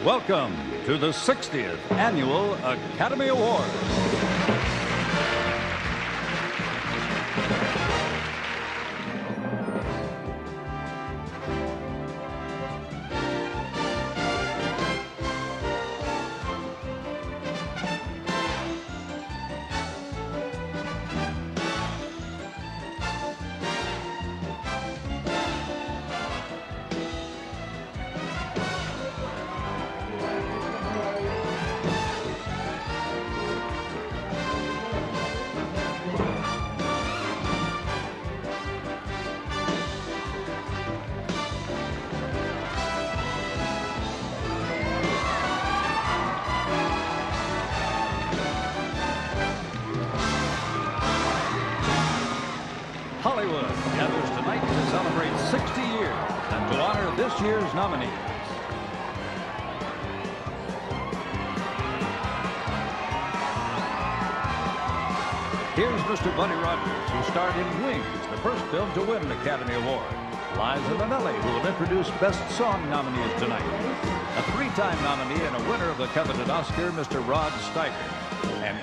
Welcome to the 60th Annual Academy Awards. Hollywood gathers tonight to celebrate 60 years and to honor this year's nominees. Here's Mr. Buddy Rogers, who starred in Wings, the first film to win an Academy Award. Liza Minnelli, who will introduce Best Song nominees tonight. A three-time nominee and a winner of the coveted Oscar, Mr. Rod Steiger. And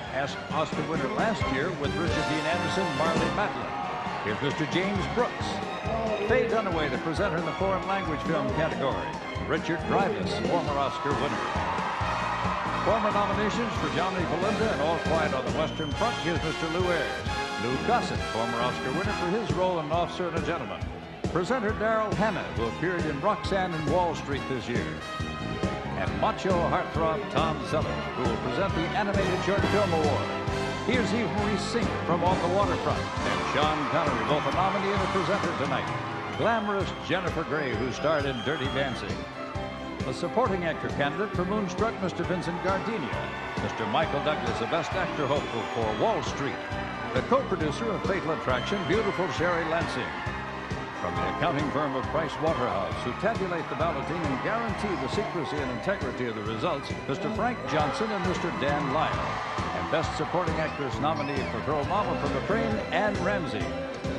Oscar winner last year with Richard Dean Anderson, Marley Matlin. Here's Mr. James Brooks. Faye Dunaway, the presenter in the foreign language film category. Richard Dreyfuss, former Oscar winner. Former nominations for Johnny Belinda and All Quiet on the Western Front. Here's Mr. Lou Ayres. Lou Gossett, former Oscar winner for his role in An Officer and a Gentleman. Presenter Daryl Hannah, who appeared in Roxanne and Wall Street this year. And macho heartthrob Tom Selleck, who will present the Animated Short Film Award. Here's Eve Marie Sink from On the Waterfront, and Sean Connery, both a nominee and a presenter tonight. Glamorous Jennifer Grey, who starred in Dirty Dancing. A supporting actor candidate for Moonstruck, Mr. Vincent Gardenia. Mr. Michael Douglas, a Best Actor hopeful for Wall Street. The co-producer of Fatal Attraction, beautiful Sherry Lansing. From the accounting firm of Price Waterhouse, who tabulate the balloting and guarantee the secrecy and integrity of the results, Mr. Frank Johnson and Mr. Dan Lyle. And Best Supporting Actress nominee for Girl Mama from the Frame, Anne Ramsey.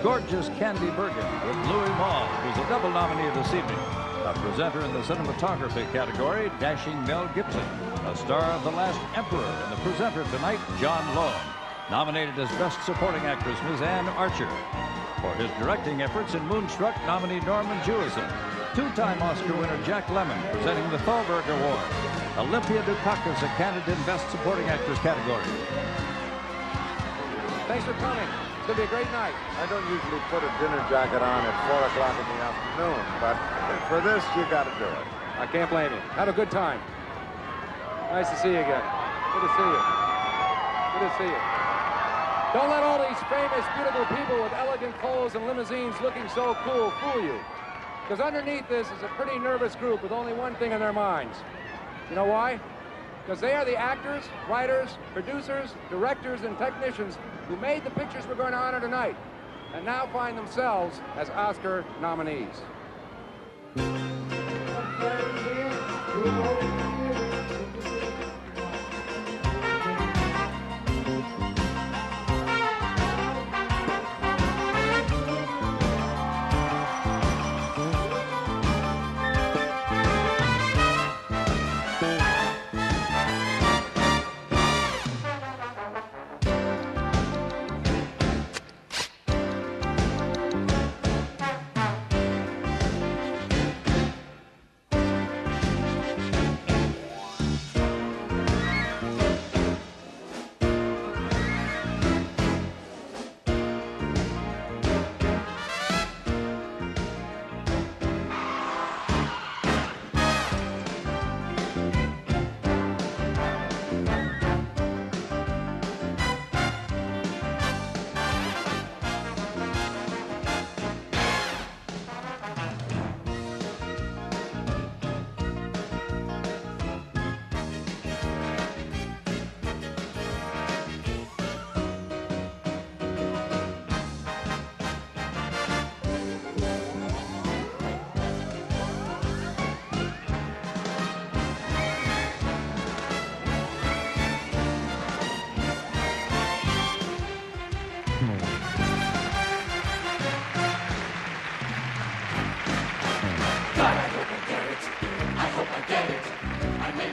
Gorgeous Candy Bergen with Louis Malle, who's a double nominee this evening. A presenter in the cinematography category, dashing Mel Gibson. A star of The Last Emperor, and the presenter tonight, John Lone. Nominated as Best Supporting Actress, Ms. Anne Archer. For his directing efforts in Moonstruck, nominee Norman Jewison. Two-time Oscar winner Jack Lemmon, presenting the Thalberg Award. Olympia Dukakis, a candidate in Best Supporting Actress category. Thanks for coming. It's going to be a great night. I don't usually put a dinner jacket on at 4 o'clock in the afternoon, but for this, you got to do it. I can't blame you. Have a good time. Nice to see you again. Good to see you. Good to see you. Don't let all these famous, beautiful people with elegant clothes and limousines looking so cool fool you. Because underneath this is a pretty nervous group with only one thing in their minds. You know why? Because they are the actors, writers, producers, directors, and technicians who made the pictures we're going to honor tonight, and now find themselves as Oscar nominees.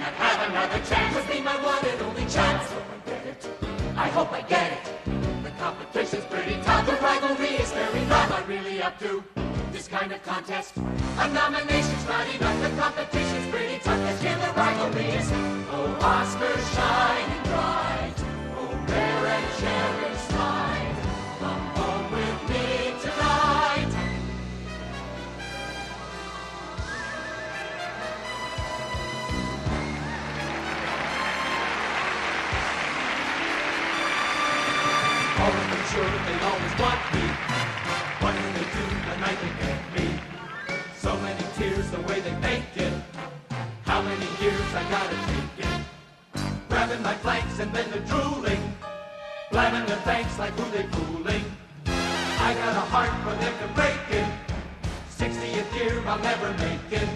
Can I have another chance? This be my one and only chance. I hope I get it. I hope I get it. The competition's pretty tough. The rivalry is very rough. I'm really up to this kind of contest. A nomination's not enough. The competition's pretty tough. Let's kill the rivalry is. Oh, Oscars shining bright. Oh, rare and cherished light. Come home with me tonight. Always sure they always want me. What do they do the night they get me? So many tears the way they make it. How many years I gotta take it? Grabbing my flanks and then the drooling. Blabbing their thanks like who they fooling. I got a heart for them to break it. 60th year I'll never make it.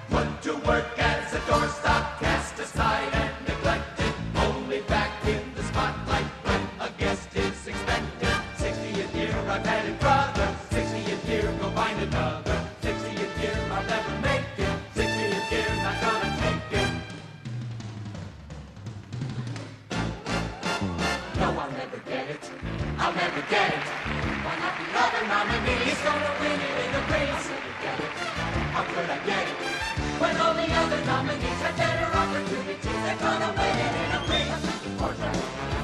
Put to work as a doorstop, cast aside and neglected. Only back in the spotlight when a guest is expected. 60th year I've had it, brother. 60th year go find another. 60th year I'll never make it. 60th year not gonna take it. No, I'll never get it. I'll never get it. One of the other nominees gonna win it in a race. I'll never get it. How could I get it? When all the other nominees have better opportunities, they're gonna win it in a race.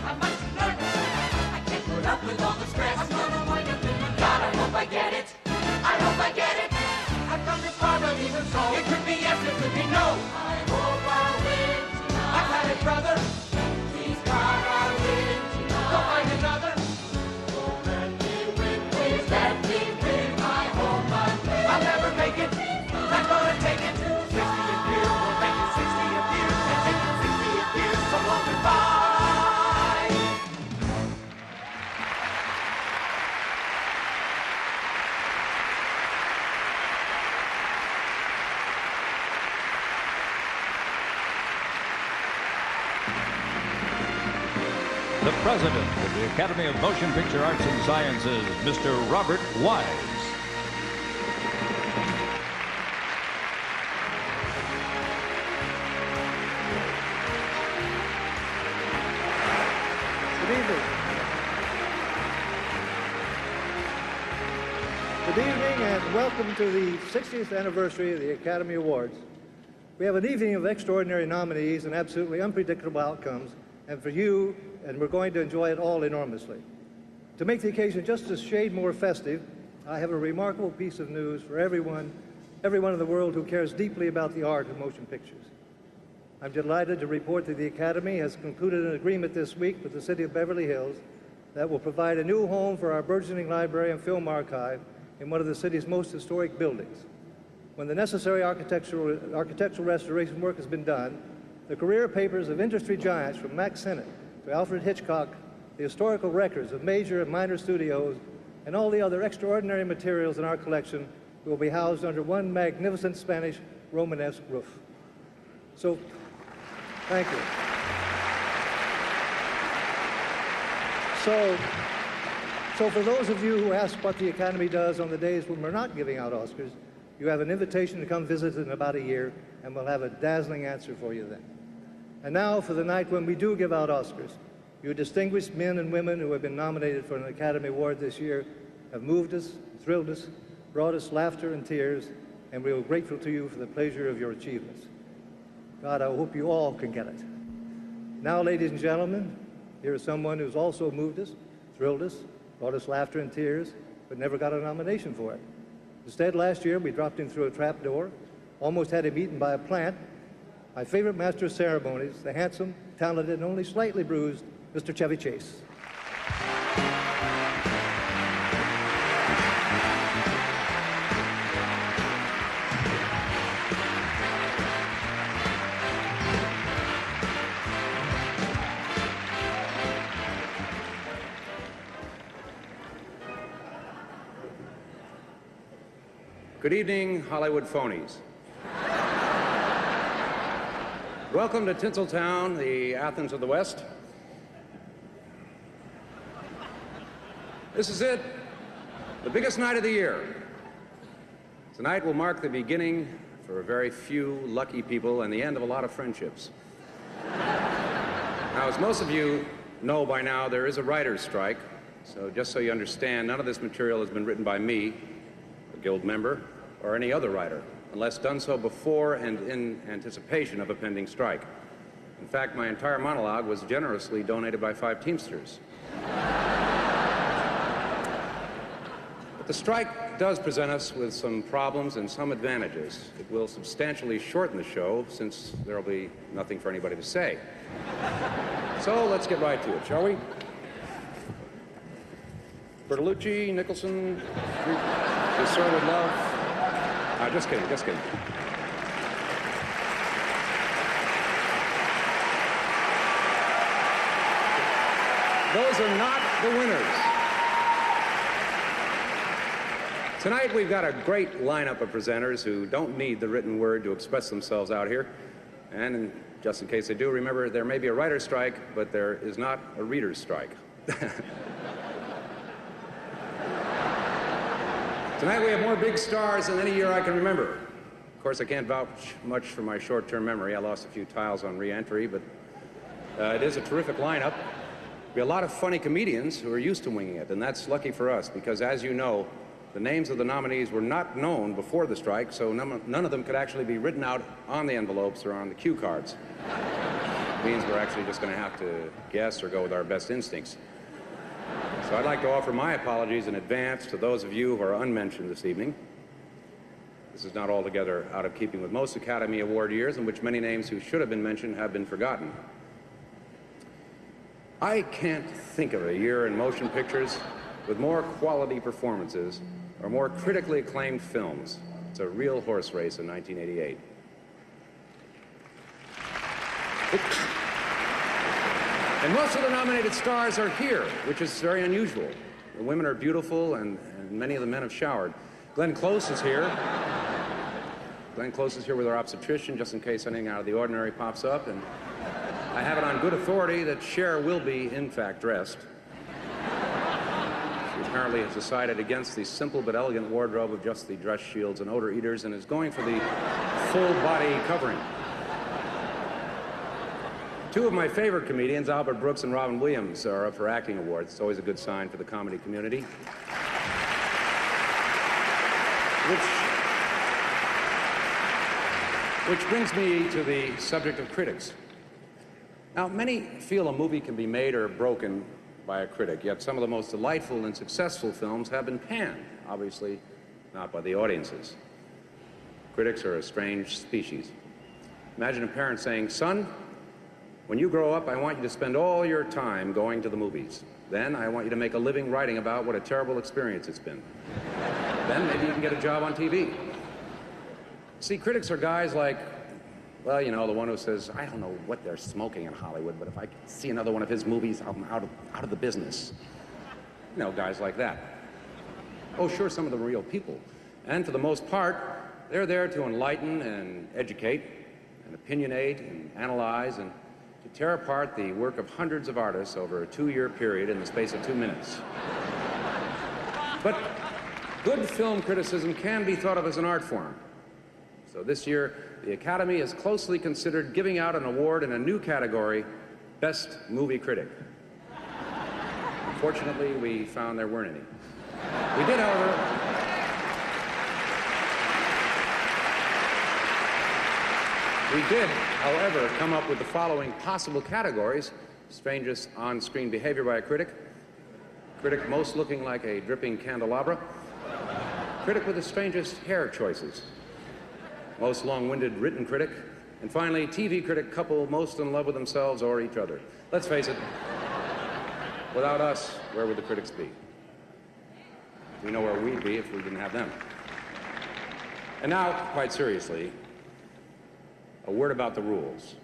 I'm much nervous. I can't put up with all the stress. I'm gonna wind up in the God, I hope I get it. I hope I get it. I've come this far, but even so, it could be yes, it could be no. I hope I win tonight. I've had it, brother. Please, God, I win tonight. Go find another. Oh, let me win, please let me win. I hope I win. I'll never make it. Not gonna take it. 60th year, we'll make it 60th year. And take it 60th year, so long goodbye. The President of the Academy of Motion Picture Arts and Sciences, Mr. Robert Wise. Good evening. Good evening and welcome to the 60th anniversary of the Academy Awards. We have an evening of extraordinary nominees and absolutely unpredictable outcomes, and for you, and we're going to enjoy it all enormously. To make the occasion just a shade more festive, I have a remarkable piece of news for everyone in the world who cares deeply about the art of motion pictures. I'm delighted to report that the Academy has concluded an agreement this week with the City of Beverly Hills that will provide a new home for our burgeoning library and film archive in one of the city's most historic buildings. When the necessary architectural restoration work has been done, the career papers of industry giants from Mack Sennett to Alfred Hitchcock, the historical records of major and minor studios, and all the other extraordinary materials in our collection will be housed under one magnificent Spanish Romanesque roof. So, thank you. So for those of you who ask what the Academy does on the days when we're not giving out Oscars, you have an invitation to come visit in about a year, and we'll have a dazzling answer for you then. And now for the night when we do give out Oscars. You distinguished men and women who have been nominated for an Academy Award this year have moved us, thrilled us, brought us laughter and tears, and we are grateful to you for the pleasure of your achievements. God, I hope you all can get it. Now, ladies and gentlemen, here is someone who's also moved us, thrilled us, brought us laughter and tears, but never got a nomination for it. Instead, last year, we dropped him through a trap door, almost had him eaten by a plant. My favorite master of ceremonies, the handsome, talented, and only slightly bruised Mr. Chevy Chase. Good evening, Hollywood phonies. Welcome to Tinseltown, the Athens of the West. This is it, the biggest night of the year. Tonight will mark the beginning for very few lucky people and the end of a lot of friendships. Now, as most of you know by now, there is a writer's strike. So just so you understand, none of this material has been written by me, a Guild member, or any other writer, unless done so before and in anticipation of a pending strike. In fact, my entire monologue was generously donated by 5 Teamsters. But the strike does present us with some problems and some advantages. It will substantially shorten the show, since there will be nothing for anybody to say. So let's get right to it, shall we? Bertolucci, Nicholson, You Sir With Love. Just kidding, just kidding. Those are not the winners. Tonight we've got a great lineup of presenters who don't need the written word to express themselves out here. And just in case they do, remember there may be a writer's strike, but there is not a reader's strike. Tonight we have more big stars than any year I can remember. Of course, I can't vouch much for my short-term memory. I lost a few tiles on re-entry, but it is a terrific lineup. There'll be a lot of funny comedians who are used to winging it, and that's lucky for us, because as you know, the names of the nominees were not known before the strike, so none of them could actually be written out on the envelopes or on the cue cards. It means we're actually just going to have to guess or go with our best instincts. So I'd like to offer my apologies in advance to those of you who are unmentioned this evening. This is not altogether out of keeping with most Academy Award years, in which many names who should have been mentioned have been forgotten. I can't think of a year in motion pictures with more quality performances or more critically acclaimed films. It's a real horse race in 1988. And most of the nominated stars are here, which is very unusual. The women are beautiful, and many of the men have showered. Glenn Close is here. Glenn Close is here with our obstetrician, just in case anything out of the ordinary pops up. And I have it on good authority that Cher will be, in fact, dressed. She apparently has decided against the simple but elegant wardrobe of just the dress shields and odor eaters and is going for the full body covering. 2 of my favorite comedians, Albert Brooks and Robin Williams, are up for acting awards. It's always a good sign for the comedy community. Which brings me to the subject of critics. Now, many feel a movie can be made or broken by a critic, yet some of the most delightful and successful films have been panned, obviously not by the audiences. Critics are a strange species. Imagine a parent saying, "Son, when you grow up, I want you to spend all your time going to the movies. Then I want you to make a living writing about what a terrible experience it's been. Then maybe you can get a job on TV." See, critics are guys like, well, you know, the one who says, "I don't know what they're smoking in Hollywood, but if I see another one of his movies, I'm out of the business." You know, guys like that. Oh, sure, some of them are real people. And for the most part, they're there to enlighten and educate and opinionate and analyze and to tear apart the work of hundreds of artists over a 2-year period in the space of 2 minutes. But good film criticism can be thought of as an art form. So this year, the Academy has closely considered giving out an award in a new category, Best Movie Critic. Unfortunately, we found there weren't any. We did, however, come up with the following possible categories: strangest on-screen behavior by a critic, critic most looking like a dripping candelabra, critic with the strangest hair choices, most long-winded written critic, and finally, TV critic couple most in love with themselves or each other. Let's face it, without us, where would the critics be? We know where we'd be if we didn't have them. And now, quite seriously, a word about the rules.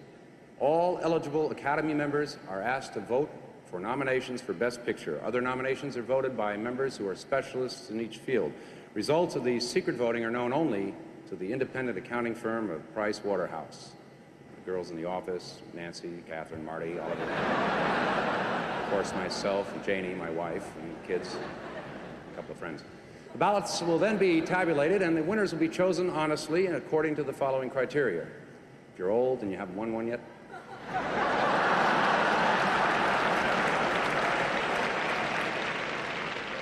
All eligible Academy members are asked to vote for nominations for Best Picture. Other nominations are voted by members who are specialists in each field. Results of the secret voting are known only to the independent accounting firm of Price Waterhouse. The girls in the office, Nancy, Catherine, Marty, all of them. Of course, myself and Janie, my wife, and kids, a couple of friends. The ballots will then be tabulated, and the winners will be chosen honestly and according to the following criteria. If you're old and you haven't won one yet.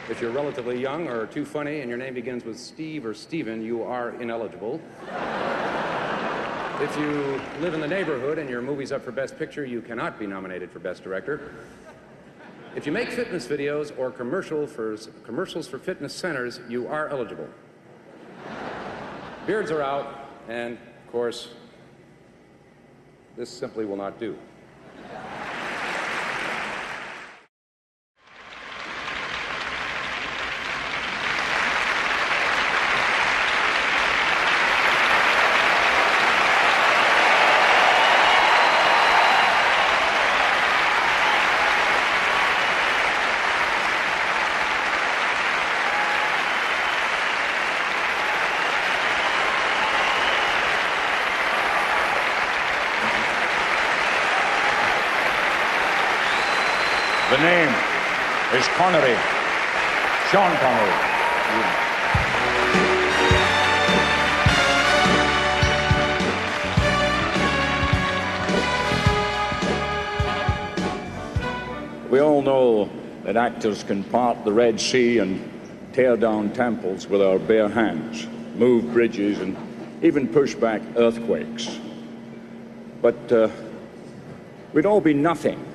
If you're relatively young or too funny and your name begins with Steve or Steven, you are ineligible. If you live in the neighborhood and your movie's up for Best Picture, you cannot be nominated for Best Director. If you make fitness videos or commercials for fitness centers, you are eligible. Beards are out, and of course, this simply will not do. The name is Connery, Sean Connery. We all know that actors can part the Red Sea and tear down temples with our bare hands, move bridges, and even push back earthquakes. But we'd all be nothing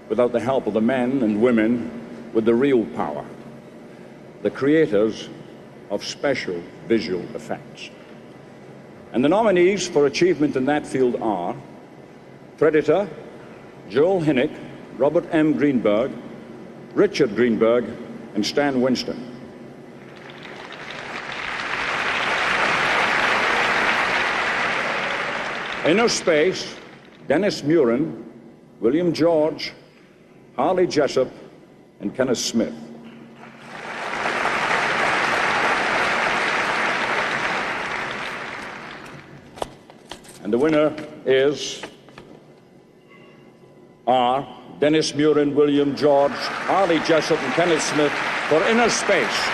without the help of the men and women with the real power, the creators of special visual effects. And the nominees for achievement in that field are Predator, Joel Hinnick, Robert M. Greenberg, Richard Greenberg, and Stan Winston. Inner Space, Dennis Muren, William George, Harley Jessup, and Kenneth Smith. And the winner are Dennis Muren, William George, Harley Jessup, and Kenneth Smith for Inner Space.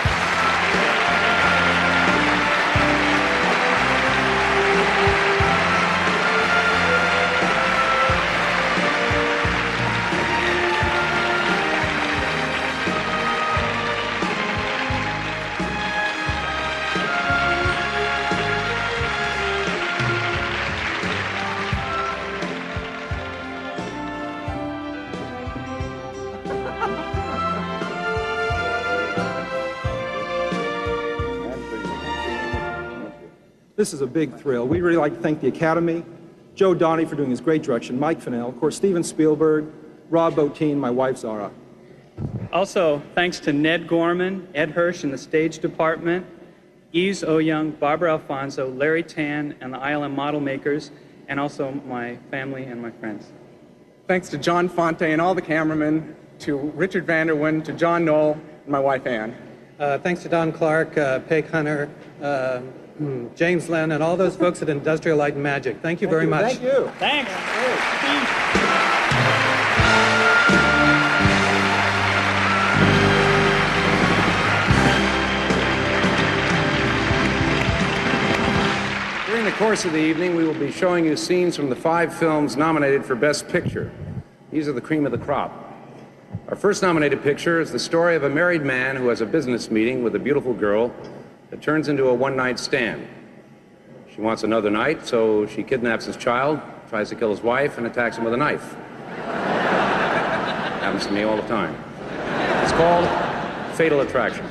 This is a big thrill. We really like to thank the Academy, Joe Donnie for doing his great direction, Mike Fennell, of course, Steven Spielberg, Rob Bottin, my wife Zara. Also, thanks to Ned Gorman, Ed Hirsch in the stage department, Yves Oyoung, Barbara Alfonso, Larry Tan, and the ILM model makers, and also my family and my friends. Thanks to John Fonte and all the cameramen, to Richard Vanderwyn, to John Knoll, and my wife Ann. Thanks to Don Clark, Peg Hunter, James Len, and all those folks at Industrial Light and Magic. Thank you very much. Thank you. Thanks. During the course of the evening, we will be showing you scenes from the 5 films nominated for Best Picture. These are the cream of the crop. Our first nominated picture is the story of a married man who has a business meeting with a beautiful girl that turns into a one-night stand. She wants another night, so she kidnaps his child, tries to kill his wife, and attacks him with a knife. Happens to me all the time. It's called Fatal Attraction.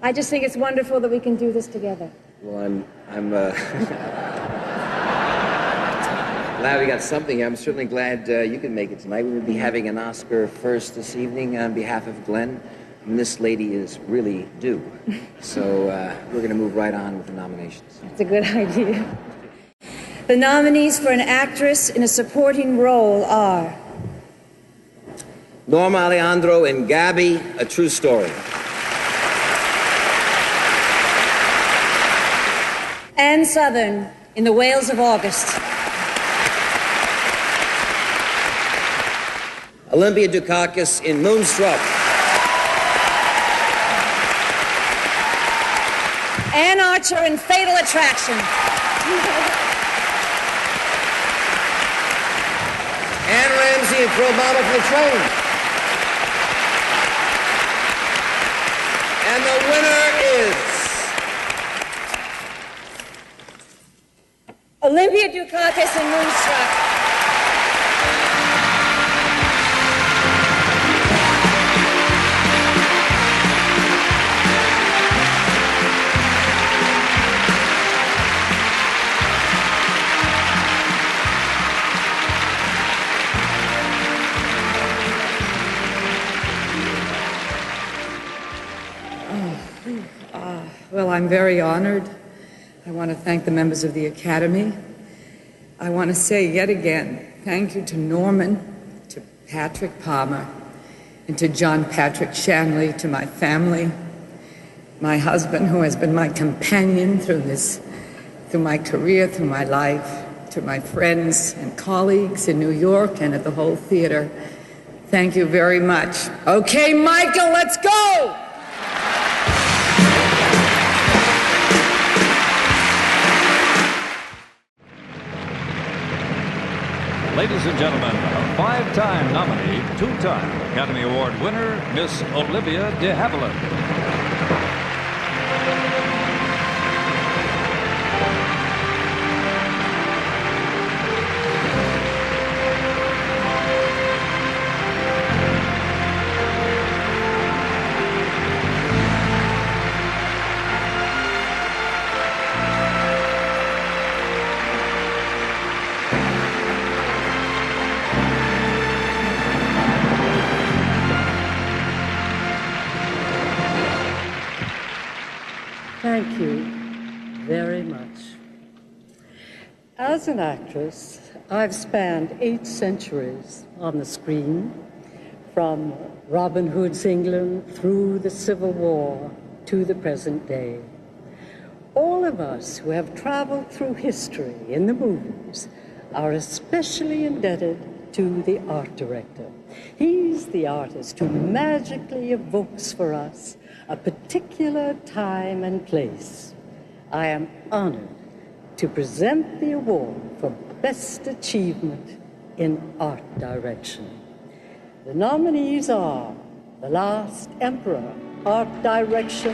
I just think it's wonderful that we can do this together. Well, I'm glad we got something. I'm certainly glad you can make it tonight. We will be having an Oscar first this evening on behalf of Glenn. And this lady is really due. So we're going to move right on with the nominations. It's a good idea. The nominees for an actress in a supporting role are Norma Alejandro and Gabby, A True Story. Anne Southern in The Whales of August. Olympia Dukakis in Moonstruck. Anne Archer in Fatal Attraction. Anne Ramsey in Throw Mama from the Train. And the winner is Olympia Dukakis in Moonstruck. Well, I'm very honored. I want to thank the members of the Academy. I want to say yet again, thank you to Norman, to Patrick Palmer, and to John Patrick Shanley, to my family, my husband, who has been my companion through my career, through my life, to my friends and colleagues in New York and at the whole theater. Thank you very much. Okay, Michael, let's go! Ladies and gentlemen, a five-time nominee, two-time Academy Award winner, Miss Olivia de Havilland. Thank you very much. As an actress, I've spanned 8 centuries on the screen, from Robin Hood's England through the Civil War to the present day. All of us who have traveled through history in the movies are especially indebted to the art director. He's the artist who magically evokes for us a particular time and place. I am honored to present the award for Best Achievement in Art Direction. The nominees are The Last Emperor, Art Direction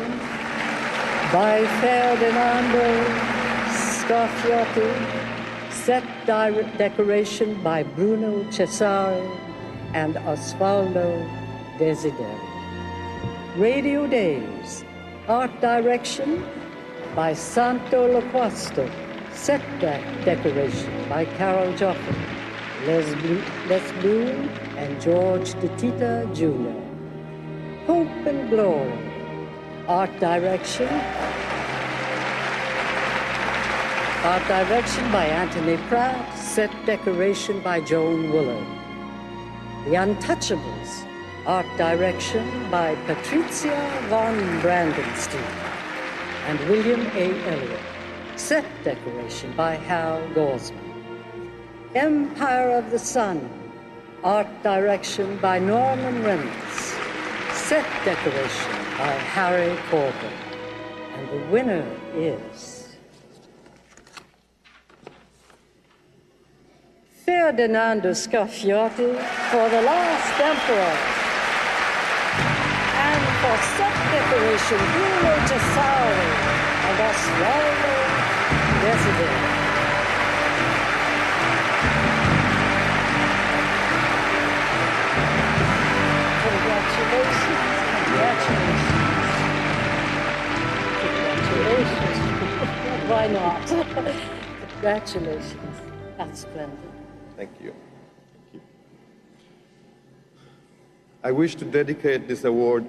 by Ferdinando Scarfiotti, Set Decoration by Bruno Cesare and Osvaldo Desideri. Radio Days, Art Direction by Santo Loquasto, Set Decoration by Carol Joffin, Les Bloom and George DeTita Jr. Hope and Glory, Art Direction by Anthony Pratt, Set Decoration by Joan Willard. The Untouchables, Art Direction by Patricia von Brandenstein and William A. Elliott. Set Decoration by Hal Gosman. Empire of the Sun, Art Direction by Norman Reynolds. Set Decoration by Harry Corbin. And the winner is Ferdinando Scarfiotti for The Last Emperor. And for Set Decoration, Bruno Cesare and Osvaldo Desideri. Congratulations. Why not? Congratulations. That's splendid. Thank you. I wish to dedicate this award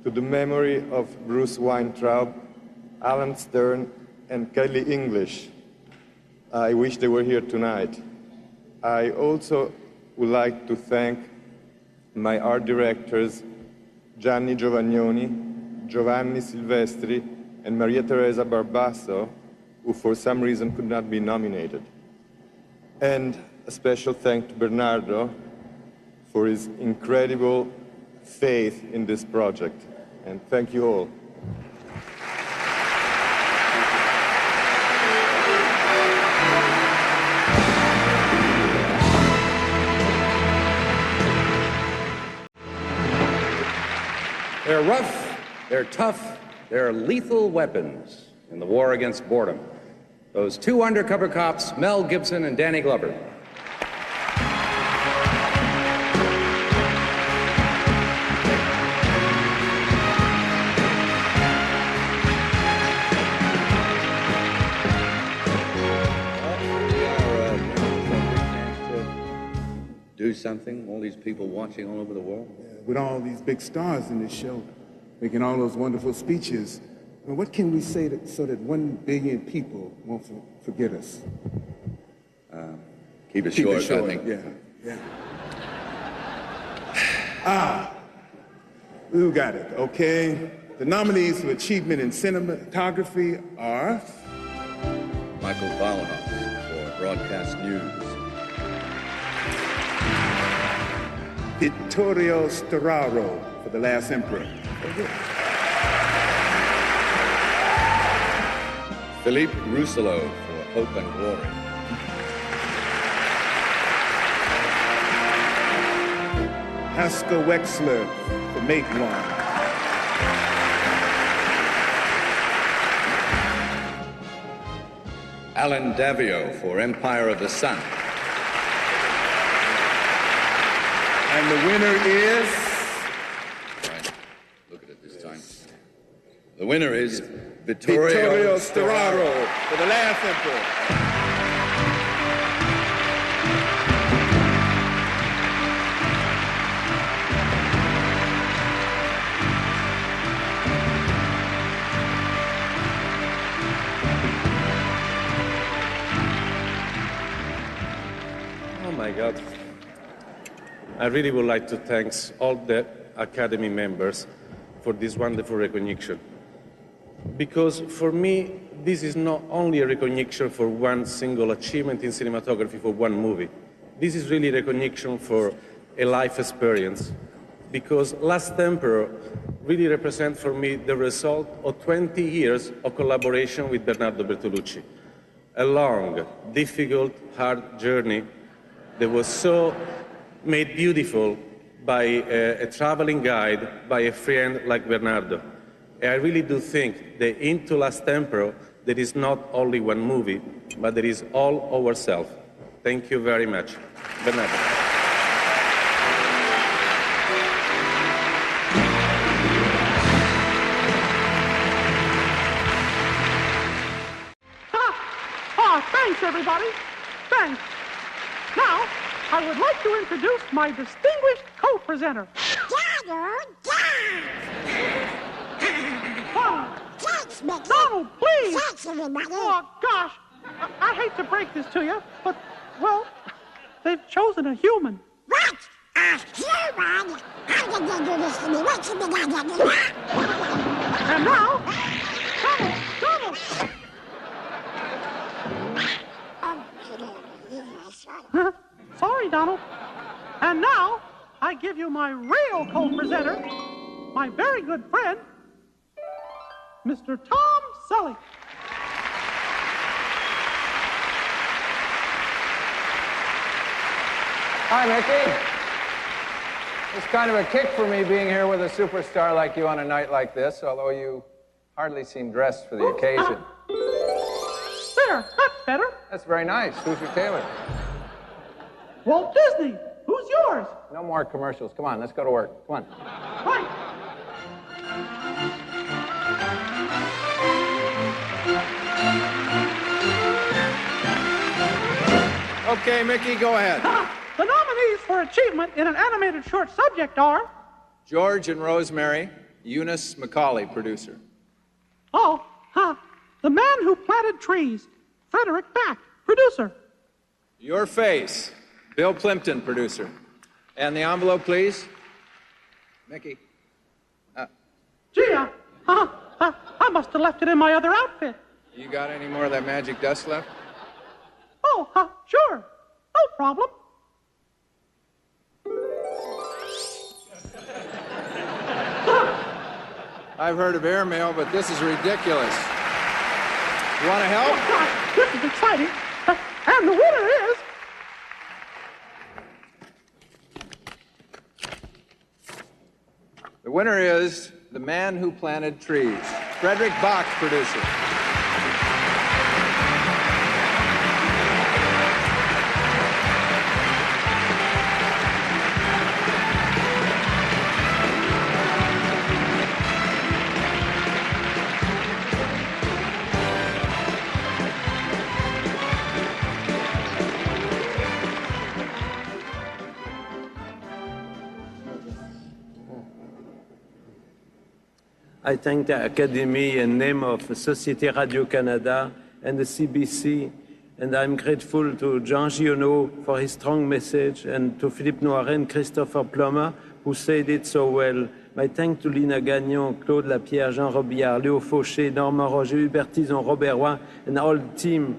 to the memory of Bruce Weintraub, Alan Stern, and Kelly English. I wish they were here tonight. I also would like to thank my art directors, Gianni Giovagnoni, Giovanni Silvestri, and Maria Teresa Barbasso, who for some reason could not be nominated. And a special thanks to Bernardo for his incredible faith in this project. And thank you all. They're rough, they're tough, they're lethal weapons in the war against boredom. Those two undercover cops, Mel Gibson and Danny Glover. Do something, all these people watching all over the world. With all these big stars in this show, making all those wonderful speeches, what can we say so that 1 billion people won't forget us? Keep it short, I think. Yeah. Who got it? Okay. The nominees for achievement in cinematography are Michael Bauhaus for broadcast news. Vittorio Storaro for The Last Emperor. Philippe Rousselot for Hope and Glory. Haskell Wexler for Make One. Alan Davio for Empire of the Sun. And the winner is... Right. Look at it this time. The winner is Vittorio Storaro for The Last Emperor. Oh my God. I really would like to thank all the Academy members for this wonderful recognition. Because for me, this is not only a recognition for one single achievement in cinematography for one movie. This is really recognition for a life experience. Because Last Emperor really represents for me the result of 20 years of collaboration with Bernardo Bertolucci. A long, difficult, hard journey that was so made beautiful by a traveling guide, by a friend like Bernardo. And I really do think that into Last Emperor, there is not only one movie, but there is all ourselves. Thank you very much. Bernardo. Thanks, everybody. Thanks. Now, I would like to introduce my distinguished co-presenter. Donald, please. Thanks, everybody. Oh, gosh. I hate to break this to you, but, well, they've chosen a human. What? A human? How did they do this to me? What's the big idea? And now, Donald. Sorry, Donald. And now, I give you my real co-presenter, my very good friend, Mr. Tom Selleck. Hi, Mickey. It's kind of a kick for me being here with a superstar like you on a night like this, although you hardly seem dressed for the occasion. There, that's better. That's very nice. Who's your tailor? Walt Disney. Who's yours? No more commercials. Come on, let's go to work. Come on. Right. Okay, Mickey, go ahead. The nominees for achievement in an animated short subject are... George and Rosemary, Eunice Macaulay, producer. The Man Who Planted Trees, Frederick Back, producer. Your Face, Bill Plimpton, producer. And the envelope, please. Mickey. Gee, I must have left it in my other outfit. You got any more of that magic dust left? Oh, sure. No problem. I've heard of airmail, but this is ridiculous. You want to help? Oh, gosh, this is exciting. And the winner is... The winner is The Man Who Planted Trees. Frederick Bach, producer. I thank the Academy in name of Société Radio-Canada and the CBC, and I'm grateful to Jean Giono for his strong message, and to Philippe Noiret and Christopher Plummer, who said it so well. My thanks to Lina Gagnon, Claude Lapierre, Jean Robillard, Léo Fauché, Normand Roger, Hubert Tison, Robert Roy, and all the team.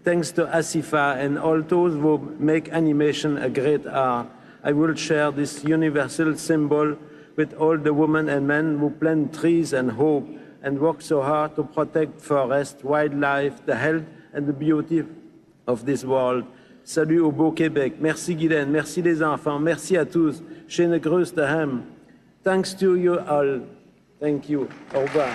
Thanks to Asifa and all those who make animation a great art. I will share this universal symbol with all the women and men who plant trees and hope and work so hard to protect forest, wildlife, the health and the beauty of this world. Salut au beau Québec. Merci Guylaine, merci les enfants, merci à tous. Schöne Grüße daheim. Thanks to you all. Thank you. Au revoir.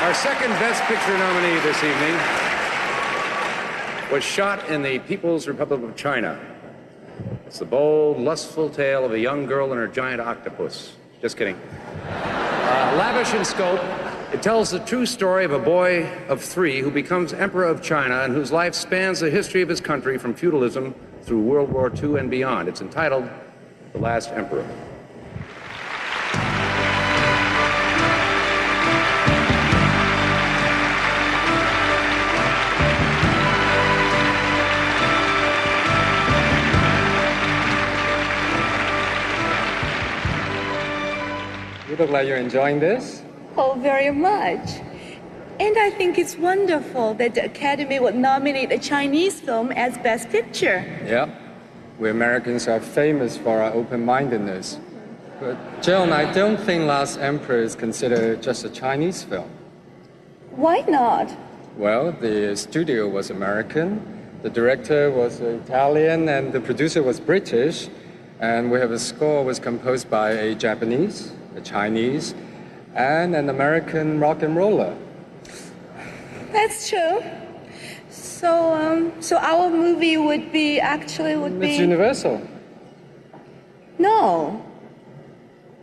Our second Best Picture nominee this evening was shot in the People's Republic of China. It's the bold, lustful tale of a young girl and her giant octopus. Just kidding. Lavish in scope, it tells the true story of a boy of 3 who becomes emperor of China and whose life spans the history of his country from feudalism through World War II and beyond. It's entitled The Last Emperor. You look like you're enjoying this. Oh, very much. And I think it's wonderful that the Academy would nominate a Chinese film as Best Picture. Yeah. We Americans are famous for our open-mindedness. But, Joan, I don't think Last Emperor is considered just a Chinese film. Why not? Well, the studio was American, the director was Italian, and the producer was British. And we have a score was composed by a Japanese, a Chinese, and an American rock and roller. That's true. So our movie would be It's Universal. No.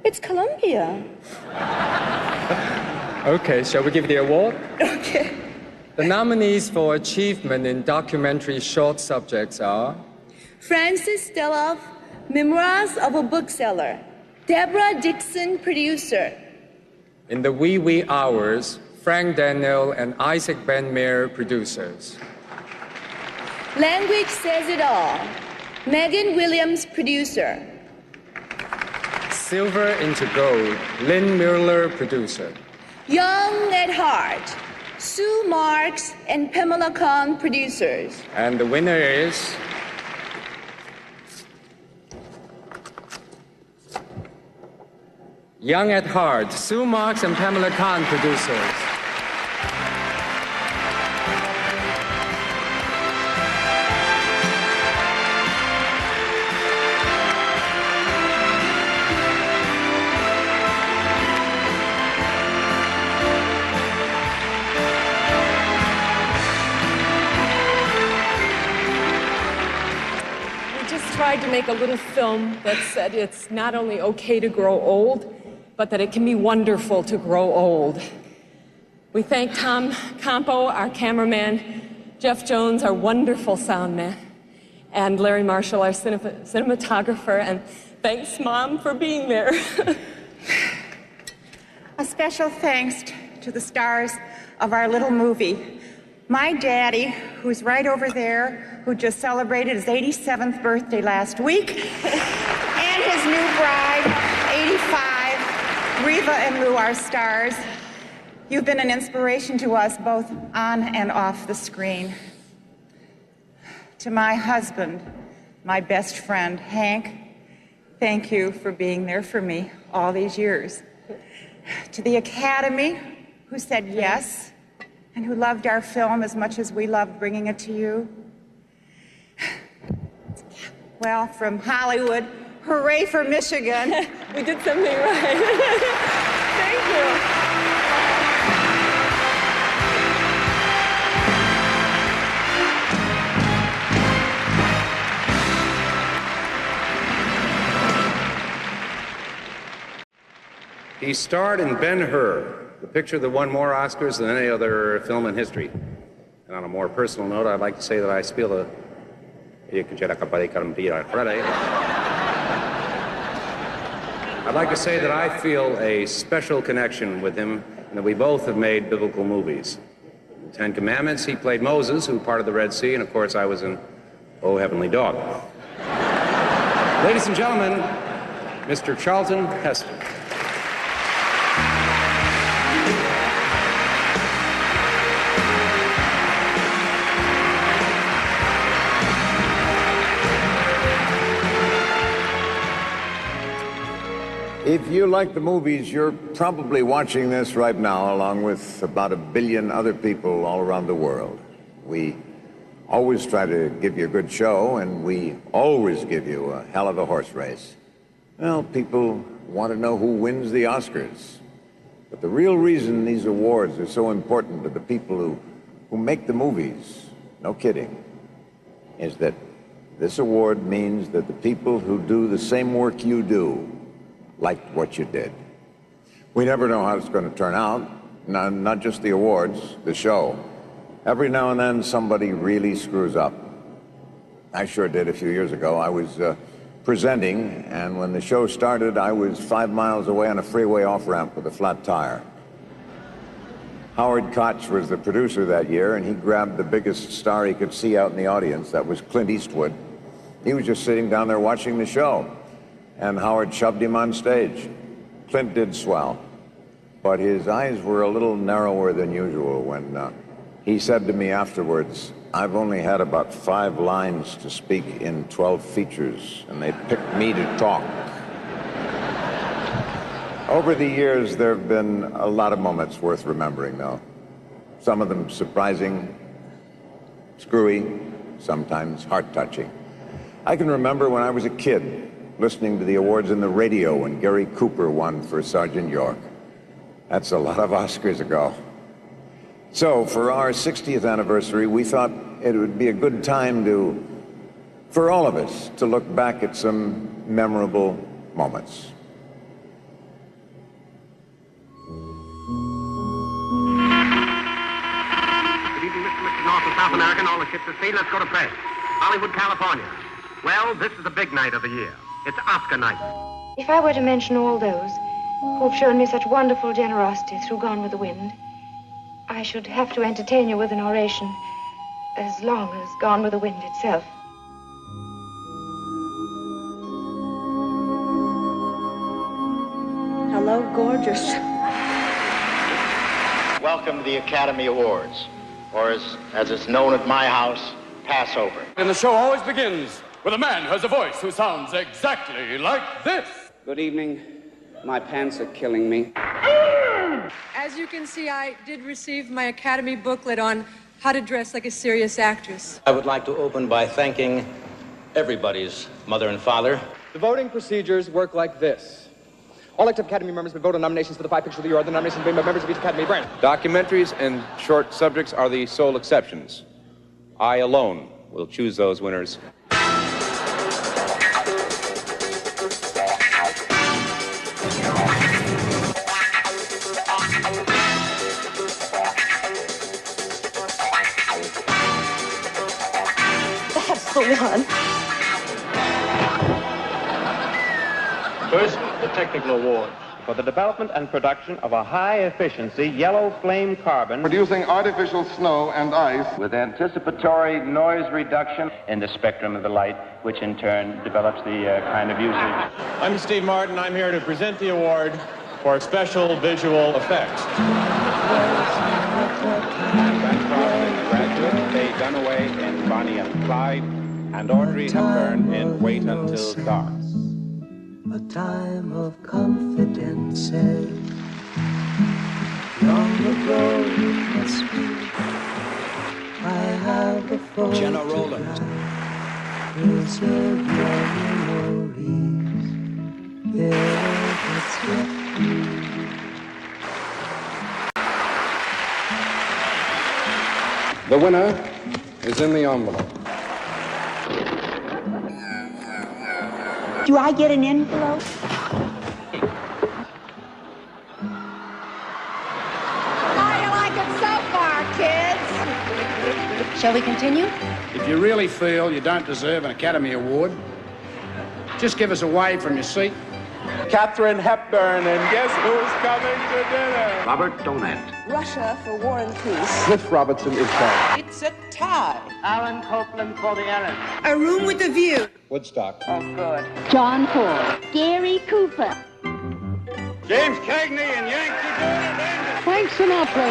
It's Columbia. Okay, shall we give the award? Okay. The nominees for achievement in documentary short subjects are Francis Deloff, Memoirs of a Bookseller. Deborah Dixon, producer. In the Wee Wee Hours, Frank Daniel and Isaac Ben Mayer, producers. Language Says It All. Megan Williams, producer. Silver into Gold, Lynn Mueller, producer. Young at Heart. Sue Marks and Pamela Kahn, producers. And the winner is Young at Heart, Sue Marks and Pamela Kahn, producers. Tried to make a little film that said it's not only okay to grow old, but that it can be wonderful to grow old. We thank Tom Campo, our cameraman, Jeff Jones, our wonderful sound man, and Larry Marshall, our cinematographer, and Thanks, Mom, for being there. A special thanks to the stars of our little movie. My daddy, who's right over there, who just celebrated his 87th birthday last week, and his new bride, 85, Reva and Lou, our stars. You've been an inspiration to us both on and off the screen. To my husband, my best friend, Hank, thank you for being there for me all these years. To the Academy, who said yes, and who loved our film as much as we loved bringing it to you. Well, from Hollywood, hooray for Michigan. We did something right. Thank you. He starred in Ben-Hur, the picture that won more Oscars than any other film in history. And on a more personal note, I'd like to say that I speel I'd like to say that I feel a special connection with him and that we both have made biblical movies. In the Ten Commandments, he played Moses, who parted the Red Sea, and of course I was in Oh Heavenly Dog. Ladies and gentlemen, Mr. Charlton Heston. If you like the movies, you're probably watching this right now, along with about 1 billion other people all around the world. We always try to give you a good show, and we always give you a hell of a horse race. Well, people want to know who wins the Oscars. But the real reason these awards are so important to the people who make the movies, no kidding, is that this award means that the people who do the same work you do liked what you did. We never know how it's going to turn out, not just the awards, the show. Every now and then somebody really screws up. I sure did a few years ago. I was presenting, and when the show started, I was 5 miles away on a freeway off-ramp with a flat tire. Howard Koch was the producer that year, and he grabbed the biggest star he could see out in the audience. That was Clint Eastwood. He was just sitting down there watching the show, and Howard shoved him on stage. Clint did swell, but his eyes were a little narrower than usual when he said to me afterwards, "I've only had about 5 lines to speak in 12 features, and they picked me to talk." Over the years, there have been a lot of moments worth remembering, though. Some of them surprising, screwy, sometimes heart-touching. I can remember when I was a kid, listening to the awards in the radio when Gary Cooper won for Sergeant York. That's a lot of Oscars ago. So for our 60th anniversary, we thought it would be a good time for all of us to look back at some memorable moments. Good evening, Mr. North and South American, all the ships at sea. Let's go to press. Hollywood, California. Well, this is the big night of the year. It's Oscar night. If I were to mention all those who've shown me such wonderful generosity through Gone with the Wind, I should have to entertain you with an oration as long as Gone with the Wind itself. Hello, gorgeous. Welcome to the Academy Awards, or as it's known at my house, Passover. And the show always begins with a man who has a voice who sounds exactly like this. Good evening. My pants are killing me. As you can see, I did receive my Academy booklet on how to dress like a serious actress. I would like to open by thanking everybody's mother and father. The voting procedures work like this. All active Academy members may vote on nominations for the 5 pictures of the year. The nominations made by members of each Academy branch. Documentaries and short subjects are the sole exceptions. I alone will choose those winners. That's the one. First, the technical awards. For the development and production of a high-efficiency yellow flame carbon. Producing artificial snow and ice. With anticipatory noise reduction in the spectrum of the light, which in turn develops the kind of usage. I'm Steve Martin. I'm here to present the award for special visual effects. Graduate, Faye Dunaway in Bonnie and Clyde, and Audrey Hepburn in Wait Until Dark. A time of confidence. Long ago it must be. I have a photograph. Jenna Rowland. Preserve your memories. There, that's what we. The winner is in the envelope. Do I get an envelope? How do you like it so far, kids? Shall we continue? If you really feel you don't deserve an Academy Award, just give us a wave from your seat. Katharine Hepburn, and guess who's coming to dinner? Robert Donat. Russia for War and Peace. Cliff Robertson is back. It's a tie. Alan Copeland for the Ellen. A Room with a View. Woodstock. Oh, good. John Ford. Gary Cooper. James Cagney and Yankee Doodle. Frank Sinatra.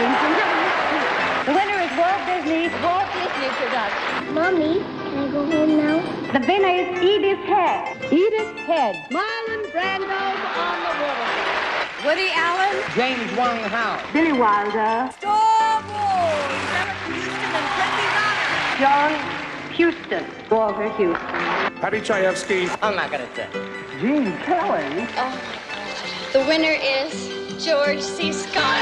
The winner is Walt Disney production. Mommy, can I go home now? The winner is Edith Head. Edith Head. Marlon Brando on the water. Woody Allen. James Wong Howe. Billy Wilder. Star Wars. Jennifer Houston and Chrissy Bonner. John Huston. Walter Houston. Patty Chayefsky. I'm not going to say. Gene Kelly. The winner is George C. Scott.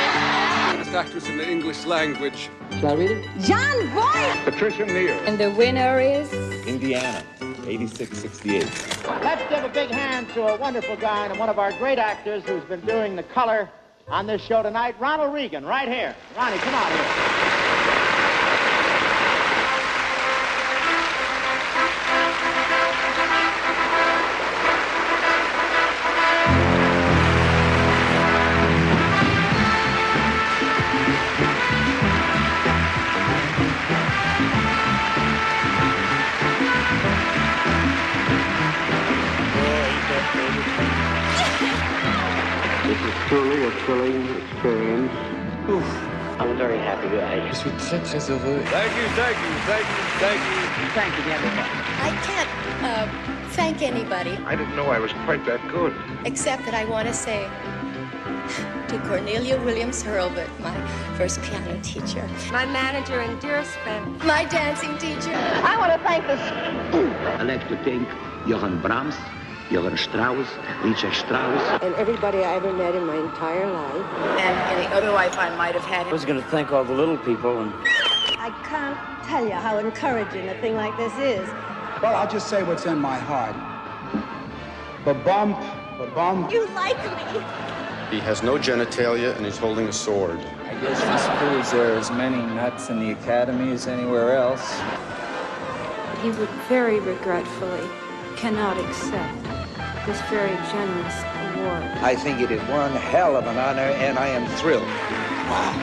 Best actress in the English language. Shall I read it? John Voight. Patricia Neal. And the winner is Indiana, 86-68. Let's give a big hand to a wonderful guy and one of our great actors who's been doing the color on this show tonight, Ronald Reagan, right here. Ronnie, come out here. Truly a thrilling experience. I'm a very happy guy. Je suis très, très heureux. Thank you. Thank you, everybody. I can't thank anybody I didn't know I was quite that good. except that I want to say to Cornelia Williams Hurlbut, my first piano teacher, My manager and dearest friend. my dancing teacher. I want to thank the... I like to thank Johann Brahms, Johann Strauss, Richard Strauss. And everybody I ever met in my entire life. And any other life I might have had. I was going to thank all the little people and... I can't tell you how encouraging a thing like this is. Well, I'll just say what's in my heart. Ba-bump, ba-bump. You like me. He has no genitalia and he's holding a sword. I guess this proves there are as many nuts in the Academy as anywhere else. He would very regretfully cannot accept this very generous award. I think it is one hell of an honor, and I am thrilled. Wow.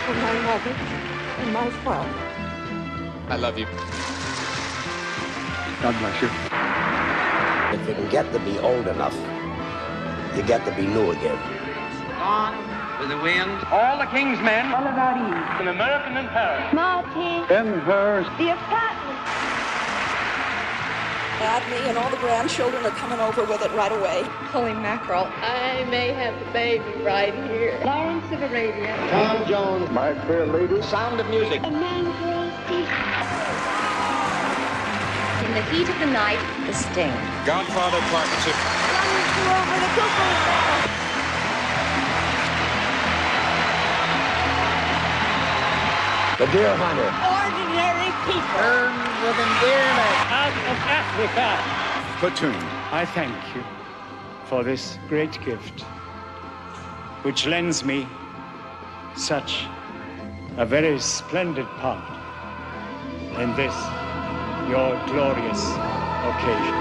For my mother and my father. I love you. God bless you. If you can get to be old enough, you get to be new again. Gone with the wind. All the King's Men. An American in Paris. Marty. Ben-Hur. The apartment. Add me and all the grandchildren are coming over with it right away. Holy mackerel. I may have the baby right here. Lawrence of Arabia. Tom Jones. My fair lady. Sound of Music. A man in the heat of the night, the sting. Godfather Partnership. Over the cuckoo's nest. The Deer Hunter. Ordinary people. Earned with endearment. Out of Africa. Platoon. I thank you for this great gift, which lends me such a very splendid part in this, your glorious occasion.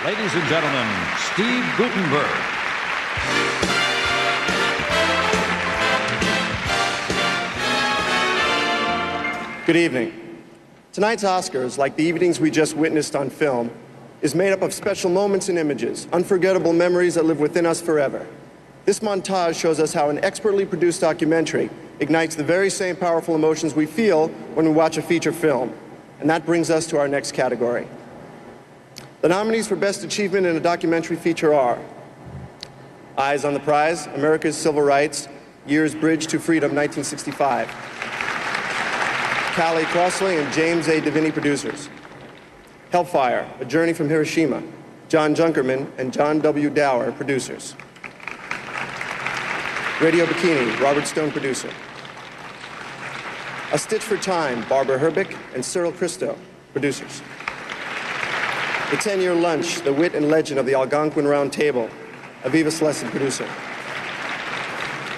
Ladies and gentlemen, Steve Guttenberg. Good evening. Tonight's Oscars, like the evenings we just witnessed on film, is made up of special moments and images, unforgettable memories that live within us forever. This montage shows us how an expertly produced documentary ignites the very same powerful emotions we feel when we watch a feature film. And that brings us to our next category. The nominees for Best Achievement in a Documentary Feature are Eyes on the Prize, America's Civil Rights, Years Bridge to Freedom, 1965. Callie Crossley and James A. Deviney, producers. Hellfire, A Journey from Hiroshima, John Junkerman and John W. Dower, producers. Radio Bikini, Robert Stone, producer. A Stitch for Time, Barbara Herbick and Cyril Christo, producers. The 10-Year Lunch, The Wit and Legend of the Algonquin Round Table, Aviva Slesson, producer.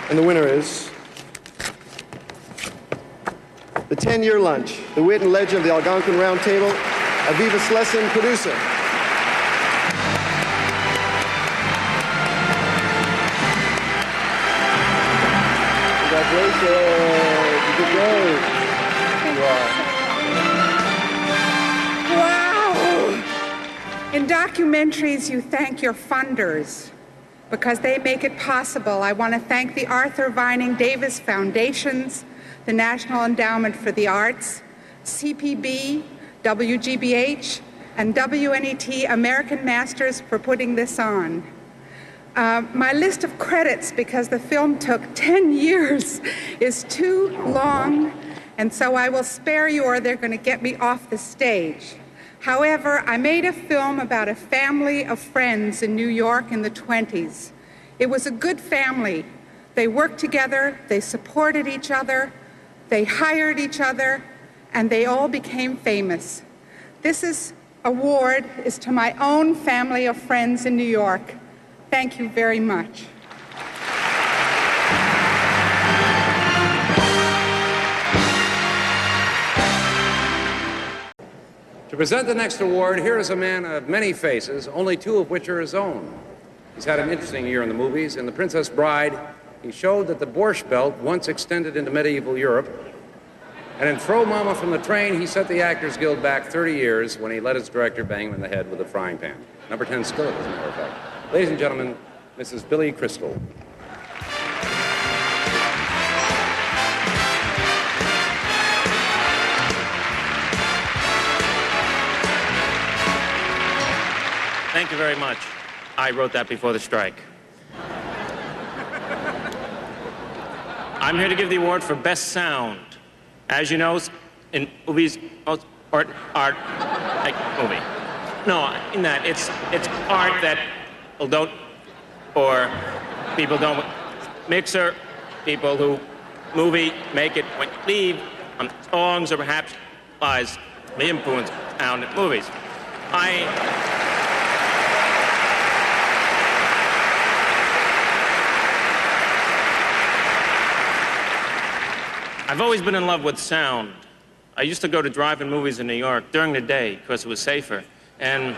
And the winner is The 10-Year Lunch, The Wit and Legend of the Algonquin Round Table, Aviva Slesson, producer. Congratulations. Good day. Wow! In documentaries, you thank your funders because they make it possible. I want to thank the Arthur Vining Davis Foundations, the National Endowment for the Arts, CPB, WGBH, and WNET American Masters for putting this on. My list of credits, because the film took 10 years, is too long, and so I will spare you or they're going to get me off the stage. However, I made a film about a family of friends in New York in the 20s. It was a good family. They worked together, they supported each other, they hired each other, and they all became famous. This award is to my own family of friends in New York. Thank you very much. To present the next award, here is a man of many faces, only two of which are his own. He's had an interesting year in the movies. In The Princess Bride, he showed that the Borscht Belt once extended into medieval Europe. And in Throw Mama from the Train, he set the Actors Guild back 30 years when he let his director bang him in the head with a frying pan. Number 10 skillet, as a matter of fact. Ladies and gentlemen, Mrs. Billy Crystal. Thank you very much. I wrote that before the strike. I'm here to give the award for Best Sound. As you know, in movies, art, like movie. No, in that it's art that people don't mixer, people who movie make it when leave on songs or perhaps lies the influence sound in movies. I've always been in love with sound. I used to go to drive-in movies in New York during the day because it was safer. And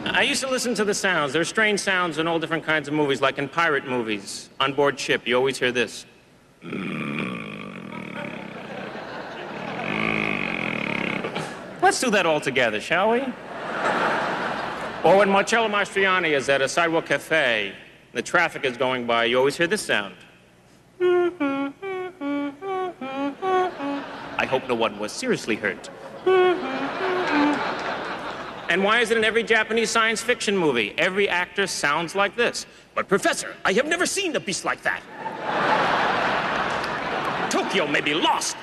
I used to listen to the sounds. There are strange sounds in all different kinds of movies, like in pirate movies. On board ship, you always hear this. Let's do that all together, shall we? Or when Marcello Mastroianni is at a sidewalk cafe, the traffic is going by, you always hear this sound. I hope no one was seriously hurt. And why is it in every Japanese science fiction movie, every actor sounds like this? But Professor, I have never seen a beast like that. Tokyo may be lost.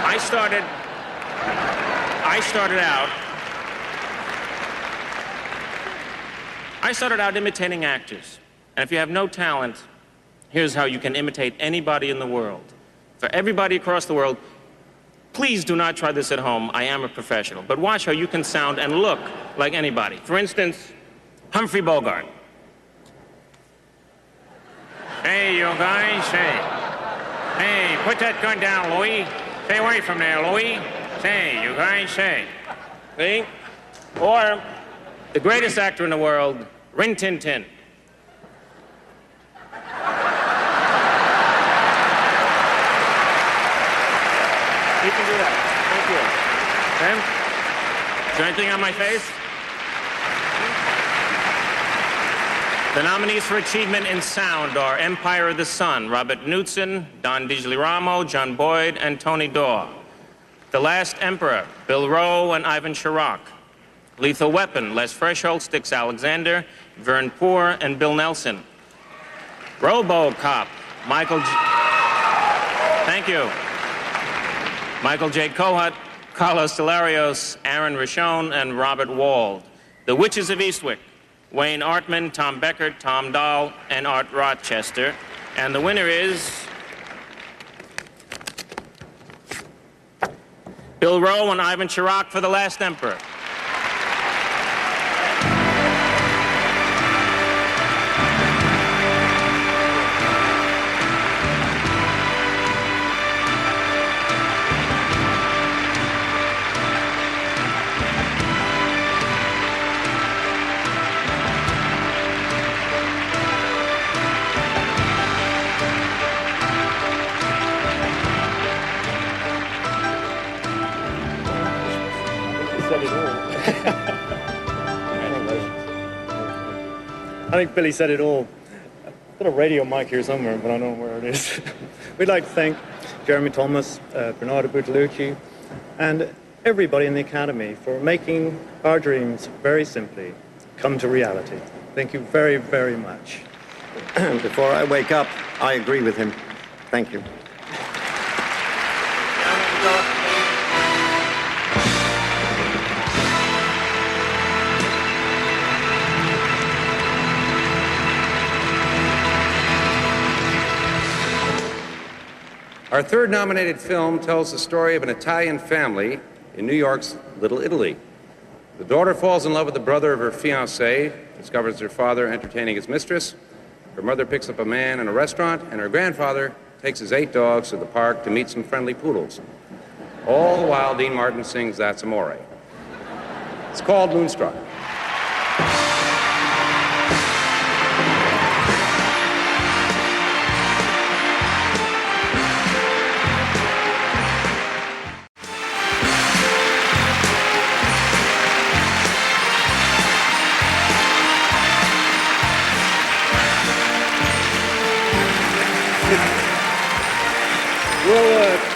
I started out imitating actors. And if you have no talent, here's how you can imitate anybody in the world. For everybody across the world, Please do not try this at home. I am a professional. But watch how you can sound and look like anybody. For instance, Humphrey Bogart. Hey, you guys, hey. Hey, put that gun down, Louis. Stay away from there, Louis. Say, you guys, say. See? Or the greatest actor in the world, Rin Tin Tin. You can do that. Thank you. Okay? Is there anything on my face? The nominees for achievement in sound are Empire of the Sun, Robert Knudsen, Don DiGiulamo, John Boyd, and Tony Daw. The Last Emperor, Bill Rowe and Ivan Chirac. Lethal Weapon, Les Fresholt, Styx Alexander, Vern Poor, and Bill Nelson. RoboCop, Thank you. Michael J. Cohut, Carlos Delarios, Aaron Rishon, and Robert Wald. The Witches of Eastwick, Wayne Artman, Tom Beckert, Tom Dahl, and Art Rochester. And the winner is Bill Rowe and Ivan Chirac for The Last Emperor. I think Billy said it all. I've got a radio mic here somewhere, but I don't know where it is. We'd like to thank Jeremy Thomas, Bernardo Bertolucci, and everybody in the Academy for making our dreams very simply come to reality. Thank you very, very much. Before I wake up, I agree with him. Thank you. Our third nominated film tells the story of an Italian family in New York's Little Italy. The daughter falls in love with the brother of her fiancé, discovers her father entertaining his mistress. Her mother picks up a man in a restaurant, and her grandfather takes his 8 dogs to the park to meet some friendly poodles. All the while, Dean Martin sings That's Amore. It's called Moonstruck.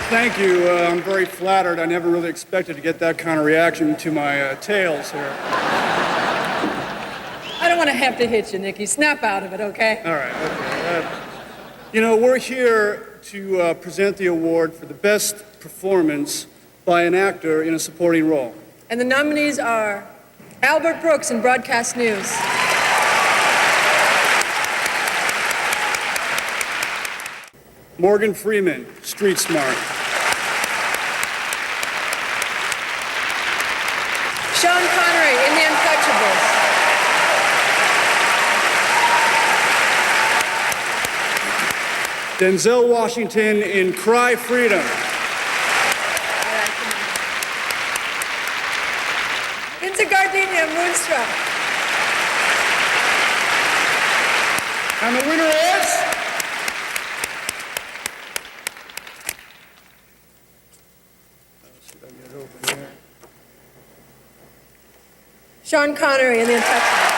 Thank you. I'm very flattered. I never really expected to get that kind of reaction to my tales here. I don't want to have to hit you, Nicky. Snap out of it, okay? All right, okay. You know, we're here to present the award for the best performance by an actor in a supporting role. And the nominees are Albert Brooks in Broadcast News. Morgan Freeman, Street Smart. Sean Connery in The Untouchables. Denzel Washington in Cry Freedom. Vincent Gardenia, Moonstruck. And the winner is... Sean Connery in The Untouchables.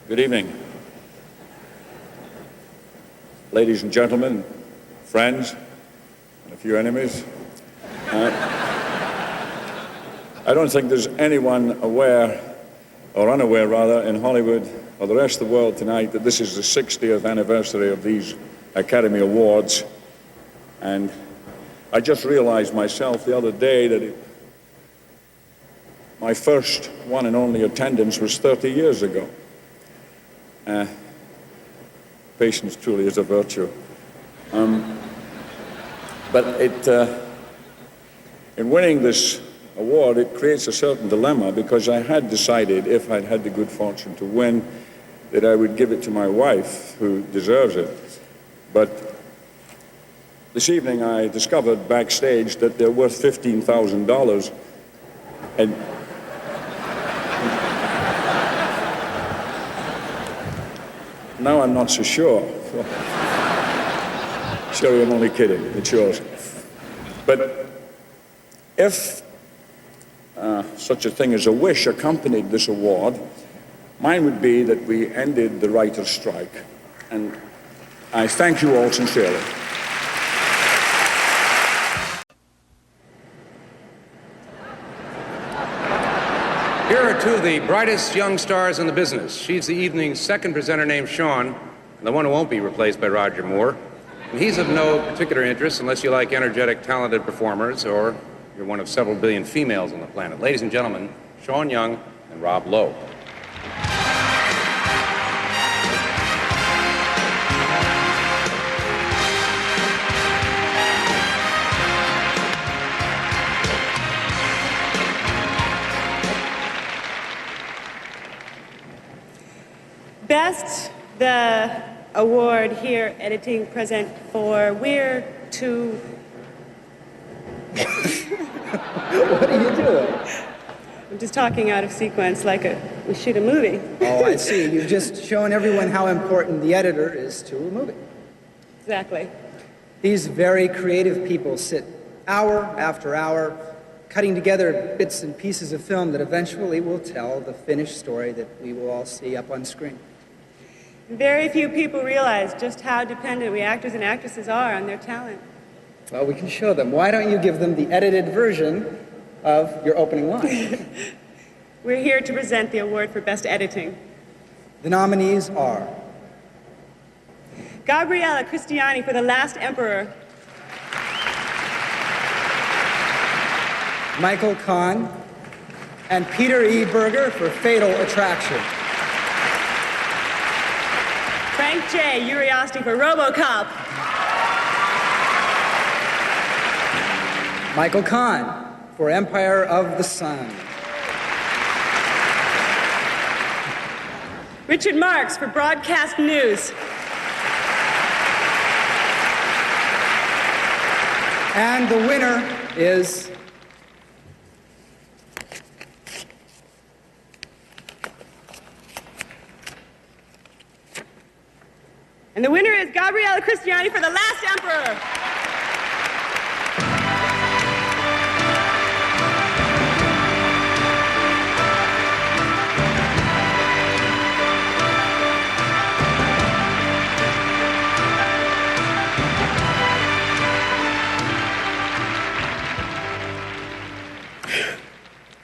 Good evening. Ladies and gentlemen, friends, and a few enemies. I don't think there's anyone aware, or unaware rather, in Hollywood or the rest of the world tonight that this is the 60th anniversary of these Academy Awards. And I just realized myself the other day that my first one and only attendance was 30 years ago. Patience truly is a virtue. But in winning this award, it creates a certain dilemma, because I had decided, if I'd had the good fortune to win, that I would give it to my wife, who deserves it. But this evening I discovered backstage that they're worth $15,000, and now I'm not so sure. Sherry, I'm only kidding, it's yours. But if such a thing as a wish accompanied this award, mine would be that we ended the writer's strike. And I thank you all sincerely. Here are two of the brightest young stars in the business. She's the evening's second presenter, named Sean, and the one who won't be replaced by Roger Moore. And he's of no particular interest unless you like energetic, talented performers, or you're one of several billion females on the planet. Ladies and gentlemen, Sean Young and Rob Lowe. Best the award here, editing present for We're Too... What are you doing? I'm just talking out of sequence like we shoot a movie. Oh, I see. You've just shown everyone how important the editor is to a movie. Exactly. These very creative people sit hour after hour cutting together bits and pieces of film that eventually will tell the finished story that we will all see up on screen. Very few people realize just how dependent we actors and actresses are on their talent. Well, we can show them. Why don't you give them the edited version of your opening line? We're here to present the award for Best Editing. The nominees are Gabriella Cristiani for The Last Emperor. Michael Kahn and Peter E. Berger for Fatal Attraction. Frank J. Uriosty for RoboCop. Michael Kahn for Empire of the Sun. Richard Marks for Broadcast News. And the winner is Gabriella Cristiani for The Last Emperor.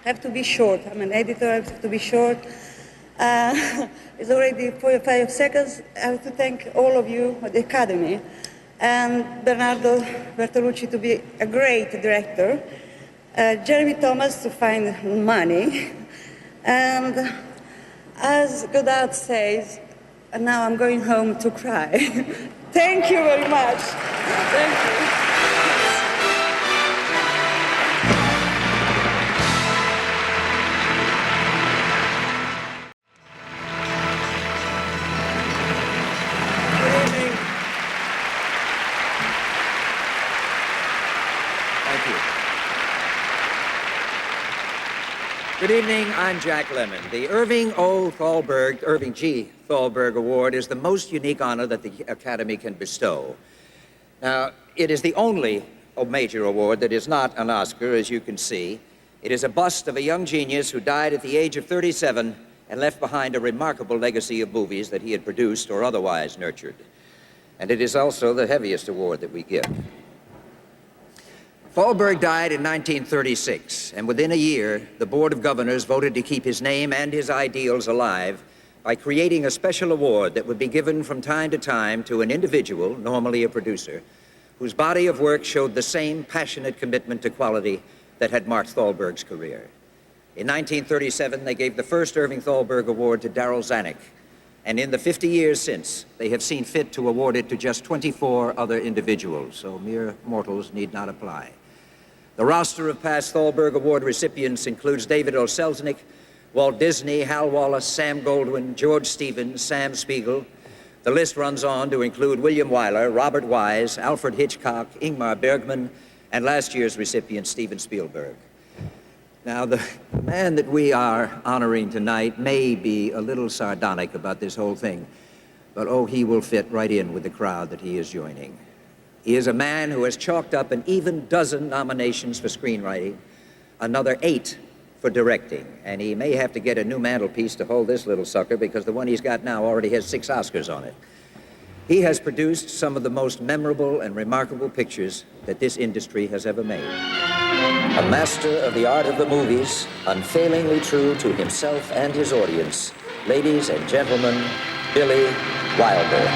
Have to be short. I'm an editor, I have to be short. It's already 45 seconds. I have to thank all of you at the Academy and Bernardo Bertolucci to be a great director, Jeremy Thomas to find money, and as Godard says, now I'm going home to cry. Thank you very much. Thank you. Good evening, I'm Jack Lemmon. The Irving G. Thalberg Award is the most unique honor that the Academy can bestow. Now, it is the only major award that is not an Oscar, as you can see. It is a bust of a young genius who died at the age of 37 and left behind a remarkable legacy of movies that he had produced or otherwise nurtured. And it is also the heaviest award that we give. Thalberg died in 1936, and within a year, the Board of Governors voted to keep his name and his ideals alive by creating a special award that would be given from time to time to an individual, normally a producer, whose body of work showed the same passionate commitment to quality that had marked Thalberg's career. In 1937, they gave the first Irving Thalberg Award to Darryl Zanuck, and in the 50 years since, they have seen fit to award it to just 24 other individuals, so mere mortals need not apply. The roster of past Thalberg Award recipients includes David O. Selznick, Walt Disney, Hal Wallace, Sam Goldwyn, George Stevens, Sam Spiegel. The list runs on to include William Wyler, Robert Wise, Alfred Hitchcock, Ingmar Bergman, and last year's recipient, Steven Spielberg. Now, the man that we are honoring tonight may be a little sardonic about this whole thing, but oh, he will fit right in with the crowd that he is joining. He is a man who has chalked up an even dozen nominations for screenwriting, another 8 for directing, and he may have to get a new mantelpiece to hold this little sucker because the one he's got now already has 6 Oscars on it. He has produced some of the most memorable and remarkable pictures that this industry has ever made. A master of the art of the movies, unfailingly true to himself and his audience, ladies and gentlemen, Billy Wilder.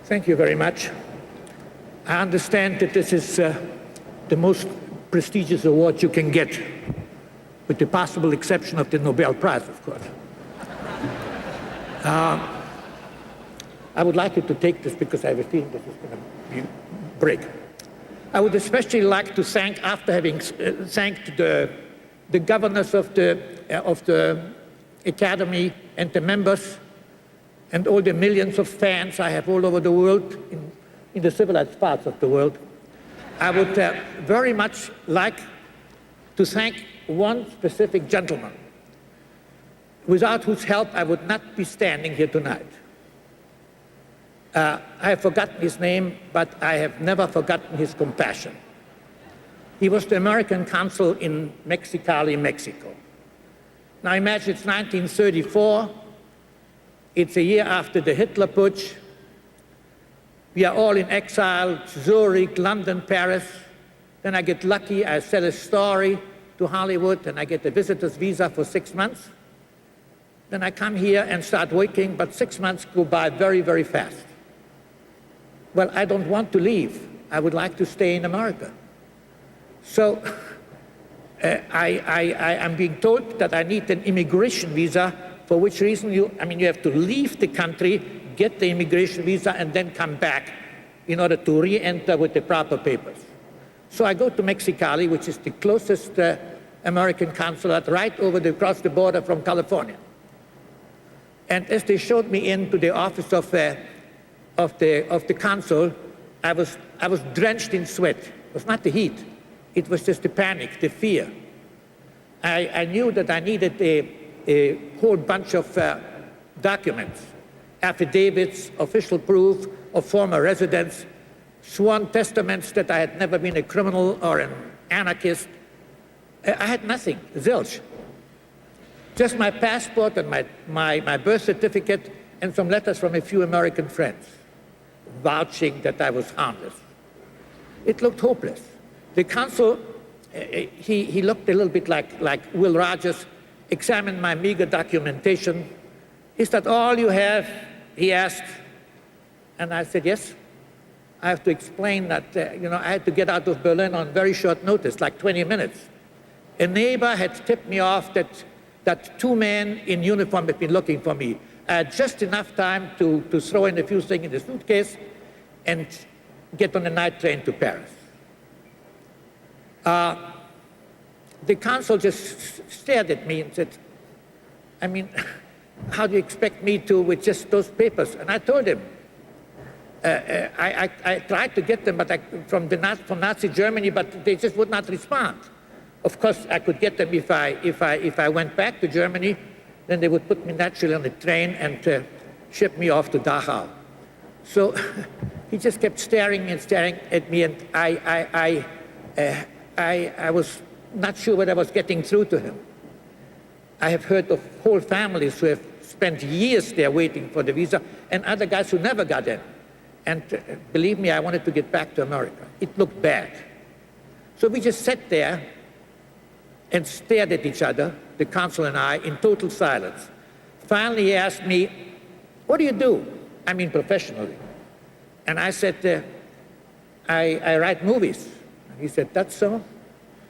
Thank you very much. I understand that this is the most prestigious award you can get, with the possible exception of the Nobel Prize, of course. I would like you to take this because I have a feeling this is going to be break. I would especially like to thank, after having thanked the governors of the Academy and the members, and all the millions of fans I have all over the world, in the civilized parts of the world, I would very much like to thank one specific gentleman, without whose help I would not be standing here tonight. I have forgotten his name, but I have never forgotten his compassion. He was the American consul in Mexicali, Mexico. Now imagine it's 1934. It's a year after the Hitler Putsch. We are all in exile, Zurich, London, Paris. Then I get lucky, I sell a story to Hollywood, and I get a visitor's visa for 6 months. Then I come here and start working, but 6 months go by very, very fast. Well, I don't want to leave. I would like to stay in America. So I'm being told that I need an immigration visa, for which reason you have to leave the country, get the immigration visa, and then come back in order to re-enter with the proper papers. So I go to Mexicali, which is the closest American consulate right across the border from California. And as they showed me into the office of the consul, I was drenched in sweat. It was not the heat. It was just the panic, the fear. I knew that I needed a whole bunch of documents, affidavits, official proof of former residence, sworn testaments that I had never been a criminal or an anarchist. I had nothing, zilch. Just my passport and my birth certificate and some letters from a few American friends vouching that I was harmless. It looked hopeless. The consul, he looked a little bit like Will Rogers, examined my meager documentation. Is that all you have? He asked. And I said, yes. I have to explain that, I had to get out of Berlin on very short notice, like 20 minutes. A neighbor had tipped me off that 2 men in uniform had been looking for me. I had just enough time to throw in a few things in the suitcase and get on a night train to Paris. The consul just stared at me and said, how do you expect me to with just those papers? And I told him, I tried to get them from Nazi Germany, but they just would not respond. Of course, I could get them if I went back to Germany. Then they would put me naturally on the train and ship me off to Dachau. So he just kept staring and staring at me, and I was not sure what I was getting through to him. I have heard of whole families who have spent years there waiting for the visa, and other guys who never got in. And believe me, I wanted to get back to America. It looked bad. So we just sat there and stared at each other, the consul and I, in total silence. Finally, he asked me, "What do you do?" I mean, professionally. And I said, I write movies. And he said, "That's so?"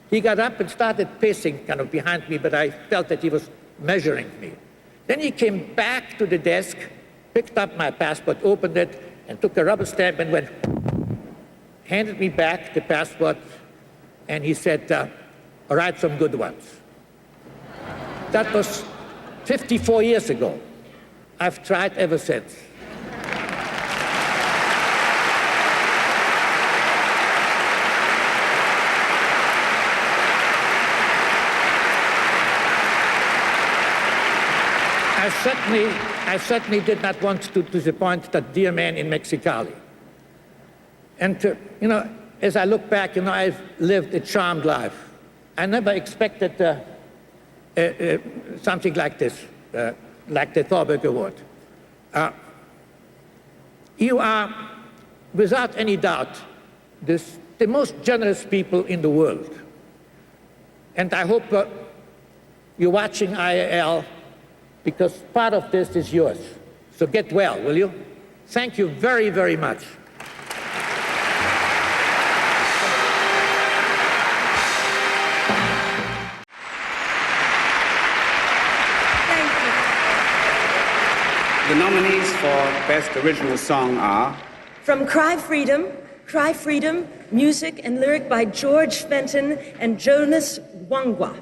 He got up and started pacing kind of behind me, but I felt that he was measuring me. Then he came back to the desk, picked up my passport, opened it, and took a rubber stamp and handed me back the passport, and he said, "Write some good ones." That was 54 years ago. I've tried ever since. I certainly did not want to disappoint that dear man in Mexicali. And, as I look back, I've lived a charmed life. I never expected something like this, like the Thalberg Award. You are, without any doubt, the most generous people in the world. And I hope you're watching IAL, because part of this is yours. So get well, will you? Thank you very, very much. Thank you. The nominees for Best Original Song are From Cry Freedom, music and lyric by George Fenton and Jonas Wangwa.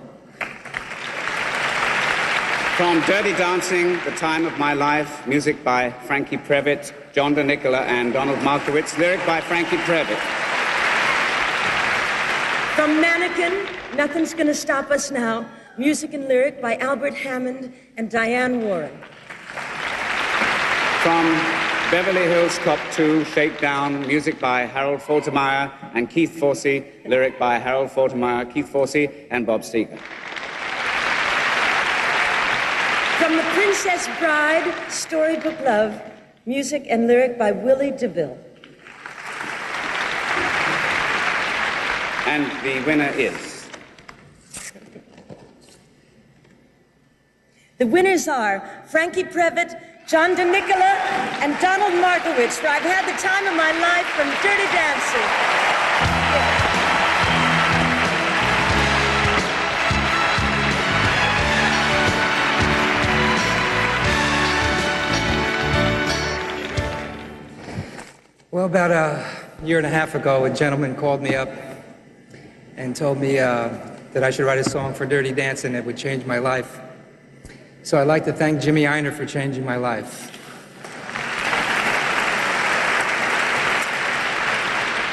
From Dirty Dancing, The Time of My Life, music by Frankie Previtt, John DeNicola and Donald Markowitz, lyric by Frankie Previtt. From Mannequin, Nothing's Gonna Stop Us Now, music and lyric by Albert Hammond and Diane Warren. From Beverly Hills Cop 2, Shakedown, music by Harold Faltermeyer and Keith Forsey, lyric by Harold Faltermeyer, Keith Forsey and Bob Seger. From The Princess Bride, Storybook Love, music and lyric by Willie DeVille. And the winner is... The winners are Frankie Previtt, John DeNicola, and Donald Markowitz for I've Had the Time of My Life from Dirty Dancing. Well, about a year and a half ago, a gentleman called me up and told me that I should write a song for Dirty Dancing that would change my life. So I'd like to thank Jimmy Einer for changing my life.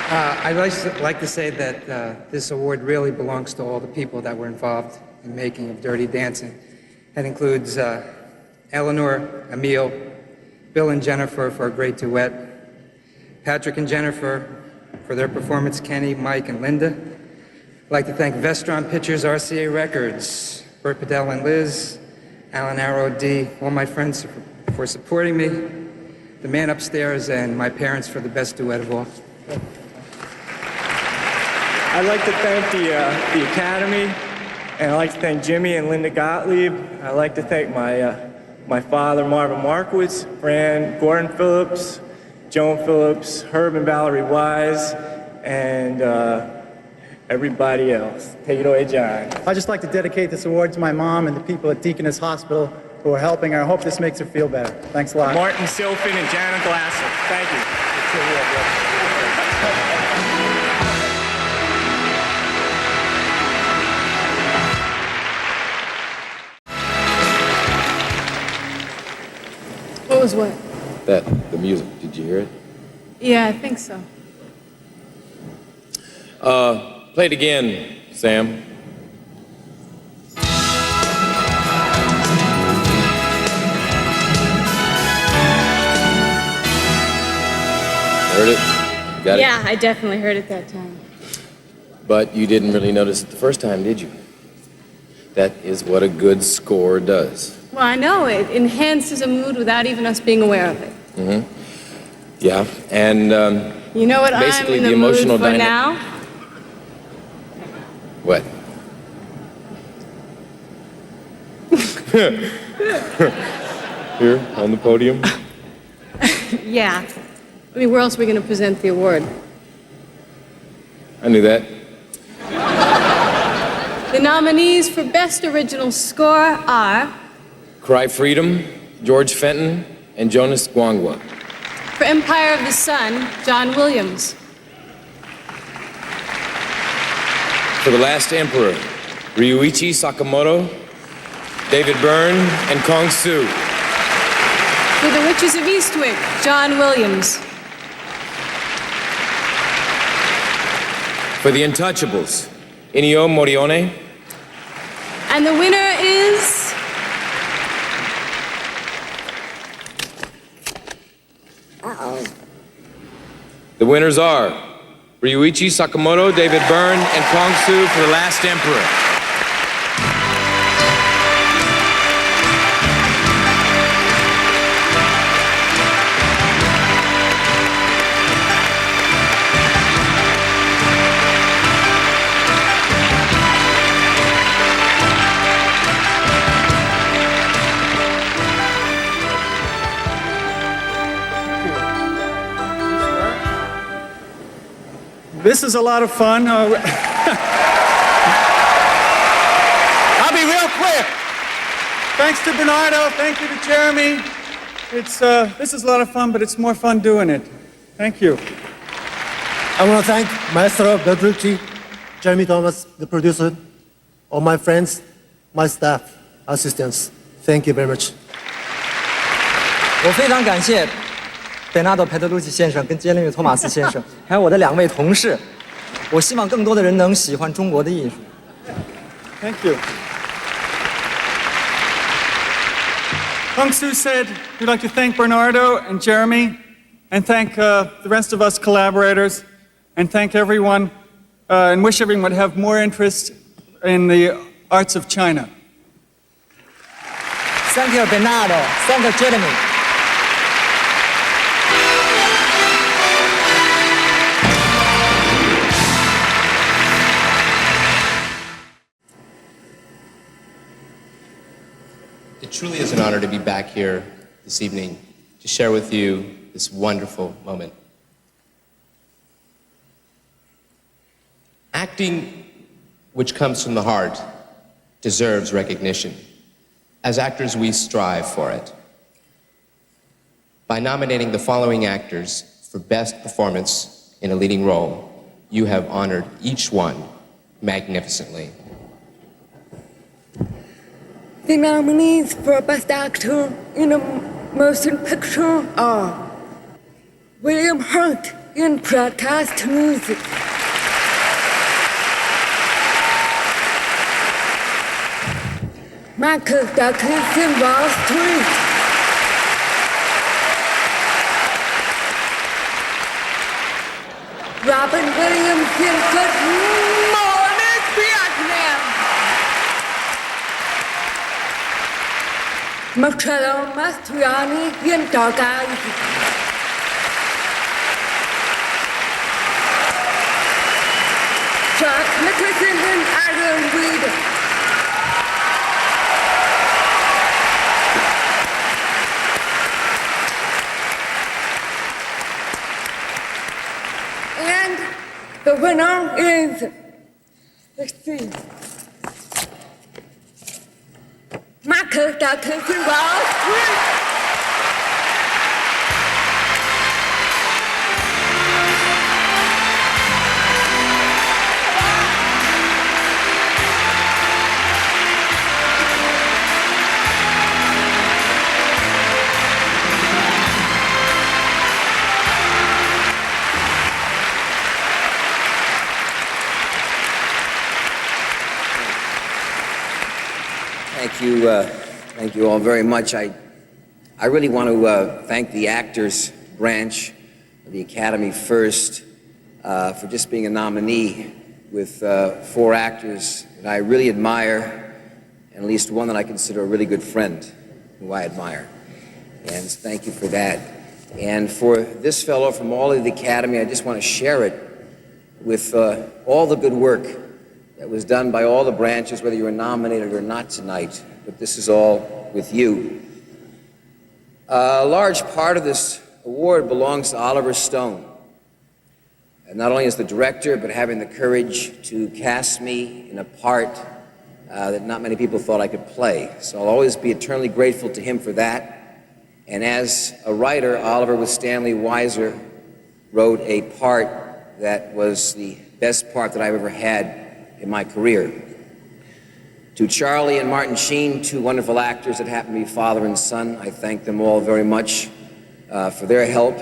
I'd like to say that this award really belongs to all the people that were involved in making of Dirty Dancing. That includes Eleanor, Emil, Bill and Jennifer for a great duet, Patrick and Jennifer for their performance, Kenny, Mike, and Linda. I'd like to thank Vestron Pictures, RCA Records, Bert Padell and Liz, Alan Arrow, D, all my friends for supporting me, the man upstairs, and my parents for the best duet of all. I'd like to thank the Academy, and I'd like to thank Jimmy and Linda Gottlieb. I'd like to thank my father, Marvin Markowitz, Fran Gordon Phillips, Joan Phillips, Herb and Valerie Wise, and everybody else. Take it away, John. I'd just like to dedicate this award to my mom and the people at Deaconess Hospital who are helping her. I hope this makes her feel better. Thanks a lot. Martin Silfen and Jana Glasser. Thank you. What was what? The music, did you hear it? Yeah, I think so. Play it again, Sam. Heard it? Got Yeah, it? I definitely heard it that time. But you didn't really notice it the first time, did you? That is what a good score does. Well, I know. It enhances a mood without even us being aware of it. Mm-hmm. Yeah, and You know what basically I'm in the the mood emotional for now? What? Here on the podium. Yeah. I mean, where else are we going to present the award? I knew that. The nominees for Best Original Score are, Cry Freedom, George Fenton, and Jonas Gwangwa. for Empire of the Sun, John Williams. For The Last Emperor, Ryuichi Sakamoto, David Byrne, and Kong Su. For The Witches of Eastwick, John Williams. For The Untouchables, Ennio Morricone. And the winner is... The winners are Ryuichi Sakamoto, David Byrne, and Kong Su for The Last Emperor. This is a lot of fun. I'll be real quick. Thanks to Bernardo, thank you to Jeremy. This is a lot of fun, but it's more fun doing it. Thank you. I want to thank Maestro Bertolucci, Jeremy Thomas, the producer, all my friends, my staff, assistants. Thank you very much. 我非常感谢贝纳多·佩特鲁奇先生跟杰里米·托马斯先生，还有我的2位同事。我希望更多的人能喜欢中国的艺术。Thank you. Kong Su said we'd like to thank Bernardo and Jeremy, and thank the rest of us collaborators, and thank everyone, and wish everyone would have more interest in the arts of China. Thank you, Bernardo. Thank you, Jeremy. It truly is an honor to be back here this evening to share with you this wonderful moment. Acting, which comes from the heart, deserves recognition. As actors, we strive for it. By nominating the following actors for Best Performance in a Leading Role, you have honored each one magnificently. The nominees for Best Actor in a Motion Picture are William Hurt in Broadcast Music, Michael Douglas in Wall Street, Robin Williams in Good Morning Vietnam, Marcello Mastroianni in Dark Eyes, Jack Nicholson in Iron Weed, and the winner is, let's see, Michael Douglas in Wall Street. Thank you all very much. I really want to thank the actors branch of the Academy first for just being a nominee with 4 actors that I really admire, and at least one that I consider a really good friend who I admire. And thank you for that. And for this fellow from all of the Academy, I just want to share it with all the good work that was done by all the branches, whether you were nominated or not tonight. But this is all with you. A large part of this award belongs to Oliver Stone. And not only as the director, but having the courage to cast me in a part that not many people thought I could play. So I'll always be eternally grateful to him for that. And as a writer, Oliver with Stanley Weiser wrote a part that was the best part that I've ever had in my career. To Charlie and Martin Sheen, 2 wonderful actors that happen to be father and son, I thank them all very much for their help.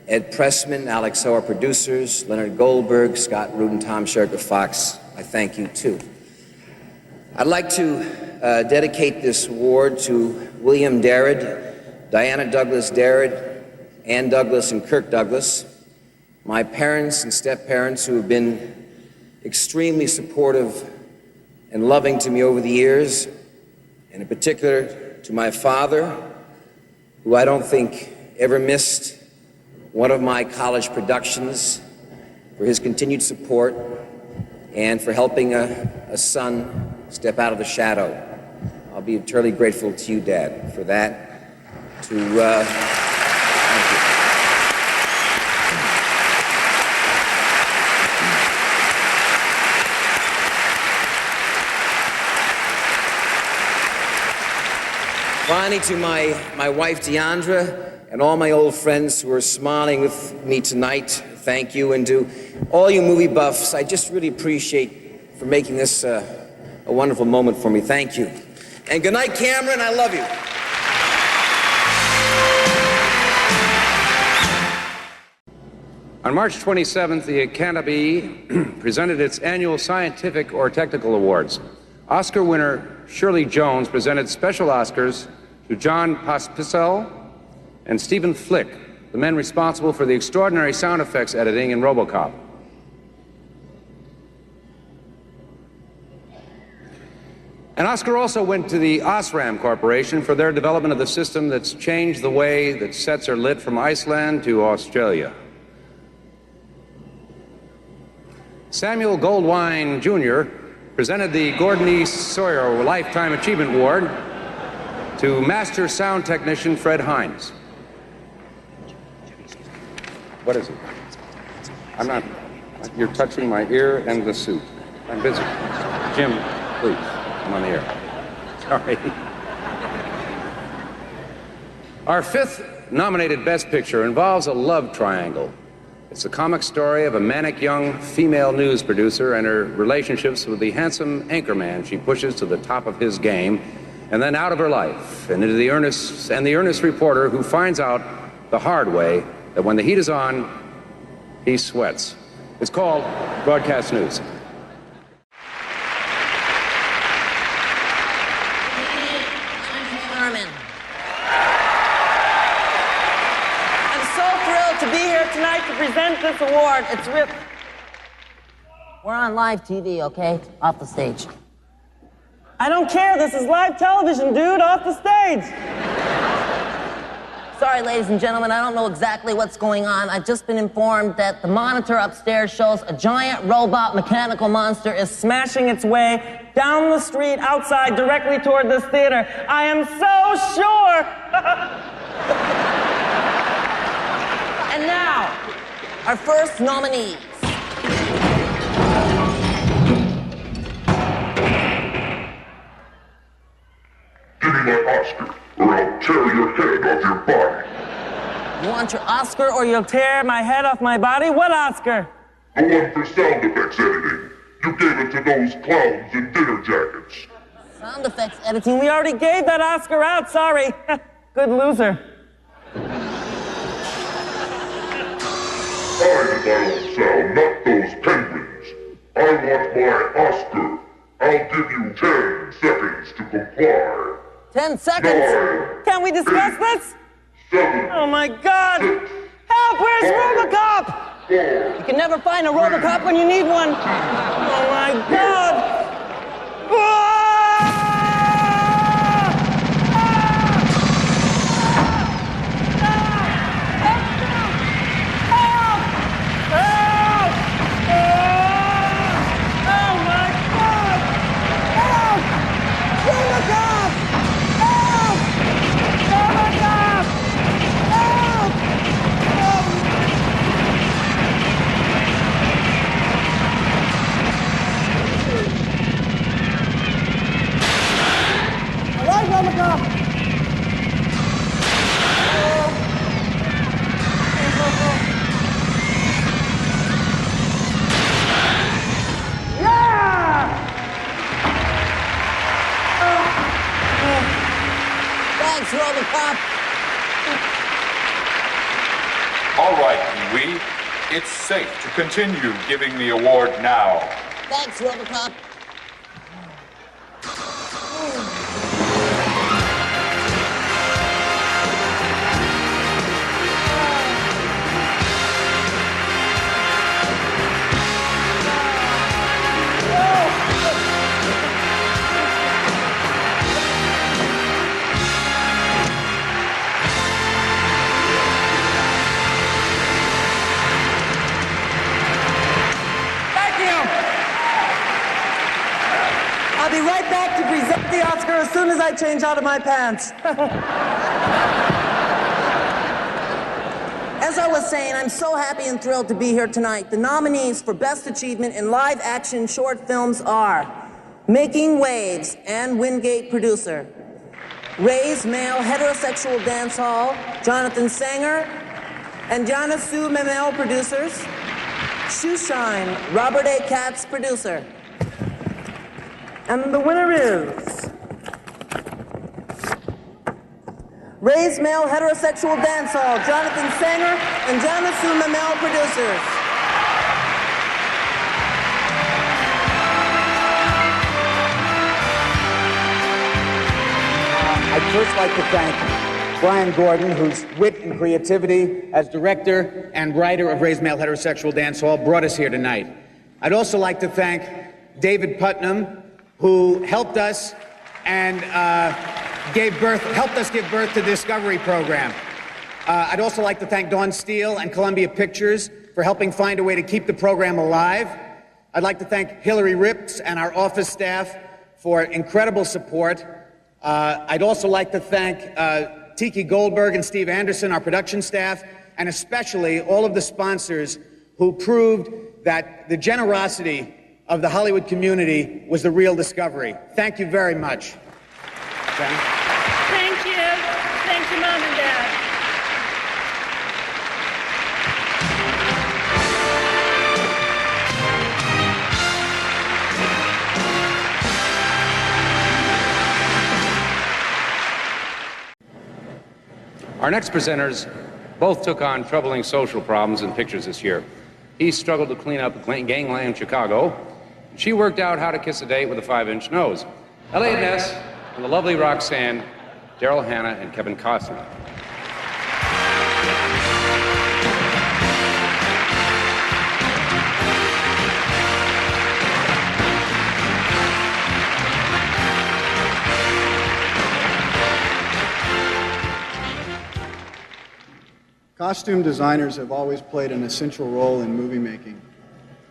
Ed Pressman, Alex Ho, our producers, Leonard Goldberg, Scott Rudin, Tom Sherka Fox, I thank you too. I'd like to dedicate this award to William Darrad, Diana Douglas Darrad, Ann Douglas, and Kirk Douglas, my parents and step-parents who have been extremely supportive and loving to me over the years, and in particular to my father, who I don't think ever missed one of my college productions, for his continued support and for helping a son step out of the shadow. I'll be eternally grateful to you, Dad, for that. Thank you. Finally, to my wife, Deandra, and all my old friends who are smiling with me tonight, thank you. And to all you movie buffs, I just really appreciate for making this a wonderful moment for me. Thank you. And good night, Cameron. I love you. On March 27th, the Academy presented its annual scientific or technical awards. Oscar winner Shirley Jones presented special Oscars to John Pospisil and Stephen Flick, the men responsible for the extraordinary sound effects editing in RoboCop. An Oscar also went to the Osram Corporation for their development of the system that's changed the way that sets are lit from Iceland to Australia. Samuel Goldwyn Jr. presented the Gordon E. Sawyer Lifetime Achievement Award to Master Sound Technician Fred Hines. What is it? I'm not, you're touching my ear and the suit. I'm busy. Jim, please, I'm on the air. Sorry. Our 5th nominated Best Picture involves a love triangle. It's the comic story of a manic young female news producer and her relationships with the handsome anchorman she pushes to the top of his game, and then out of her life and into the earnest reporter who finds out the hard way that when the heat is on, he sweats. It's called Broadcast News. To be here tonight to present this award. It's ripped. We're on live TV, okay? Off the stage. I don't care. This is live television, dude. Off the stage. Sorry, ladies and gentlemen, I don't know exactly what's going on. I've just been informed that the monitor upstairs shows a giant robot mechanical monster is smashing its way down the street outside directly toward this theater. I am so sure. And now, our first nominees. Give me my Oscar, or I'll tear your head off your body. You want your Oscar or you'll tear my head off my body? What Oscar? The one for sound effects editing. You gave it to those clowns in dinner jackets. Sound effects editing? We already gave that Oscar out, sorry. Good loser. I did my own sound, not those penguins. I want my Oscar. I'll give you 10 seconds to comply. 10 seconds? Can we discuss this? 7. Oh my God! Help! Where's Robocop? 4. You can never find a Robocop when you need one. Oh my God! Thanks, Robocop. All right, Pee-wee. It's safe to continue giving the award now. Thanks, Robocop. I'll be right back to present the Oscar as soon as I change out of my pants. As I was saying, I'm so happy and thrilled to be here tonight. The nominees for Best Achievement in Live Action Short Films are Making Waves and Wingate Producer, Ray's Male Heterosexual Dance Hall, Jonathan Sanger, and Jana Sue Memel Producers, Shoeshine, Robert A. Katz Producer. And the winner is Ray's Male Heterosexual Dance Hall, Jonathan Sanger and Jana Sue Memel Producers. I'd first like to thank Brian Gordon, whose wit and creativity as director and writer of Ray's Male Heterosexual Dance Hall brought us here tonight. I'd also like to thank David Putnam, who helped us and helped us give birth to the Discovery program. I'd also like to thank Dawn Steele and Columbia Pictures for helping find a way to keep the program alive. I'd like to thank Hillary Rips and our office staff for incredible support. I'd also like to thank Tiki Goldberg and Steve Anderson, our production staff, and especially all of the sponsors who proved that the generosity of the Hollywood community was the real Discovery. Thank you very much. Okay. Thank you. Thank you, Mom and Dad. Our next presenters both took on troubling social problems in pictures this year. He struggled to clean up gangland Chicago. She worked out how to kiss a date with a 5-inch nose. Elliot Ness and the lovely Roxanne, Daryl Hannah, and Kevin Costner. Costume designers have always played an essential role in movie making.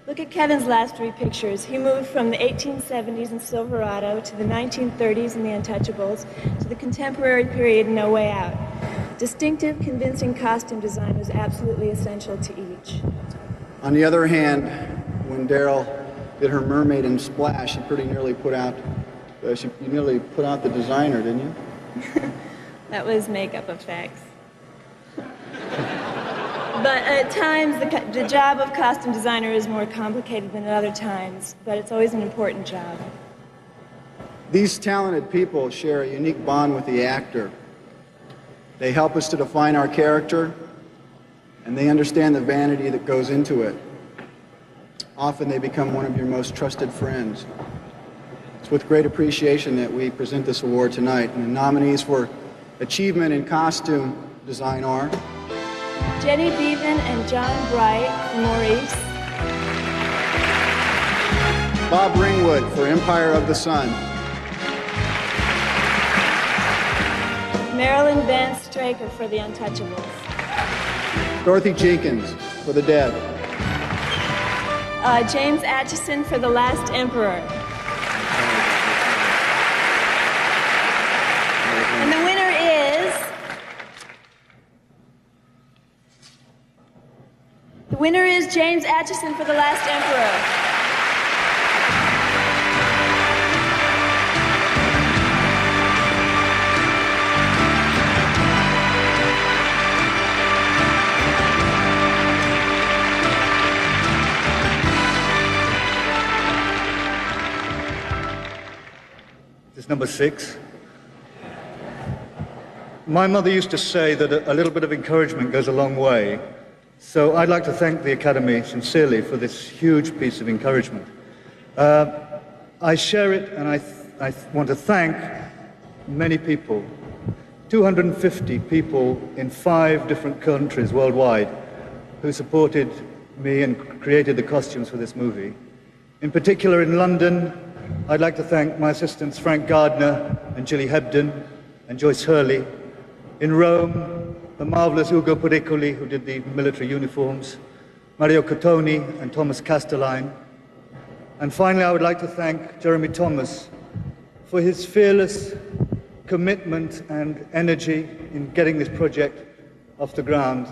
Look at Kevin's last 3 pictures. He moved from the 1870s in Silverado to the 1930s in The Untouchables to the contemporary period in No Way Out. Distinctive, convincing costume design was absolutely essential to each. On the other hand, when Daryl did her mermaid in Splash, she pretty nearly put out the designer, didn't you? That was makeup effects. But at times, the job of costume designer is more complicated than at other times, but it's always an important job. These talented people share a unique bond with the actor. They help us to define our character, and they understand the vanity that goes into it. Often they become one of your most trusted friends. It's with great appreciation that we present this award tonight. And the nominees for Achievement in Costume Design are Jenny Beavan and John Bright for Maurice. Bob Ringwood for Empire of the Sun. Marilyn Van Straker for The Untouchables. Dorothy Jenkins for The Dead. James Atchison for The Last Emperor. And the winner is... The winner is James Atchison for The Last Emperor. Number 6. My mother used to say that a little bit of encouragement goes a long way. So I'd like to thank the Academy sincerely for this huge piece of encouragement. I share it, and I want to thank many people, 250 people in 5 different countries worldwide who supported me and created the costumes for this movie. In particular, in London, I'd like to thank my assistants Frank Gardner and Gilly Hebden and Joyce Hurley. In Rome, the marvelous Ugo Pericoli, who did the military uniforms, Mario Cottoni and Thomas Castelline. And finally, I would like to thank Jeremy Thomas for his fearless commitment and energy in getting this project off the ground.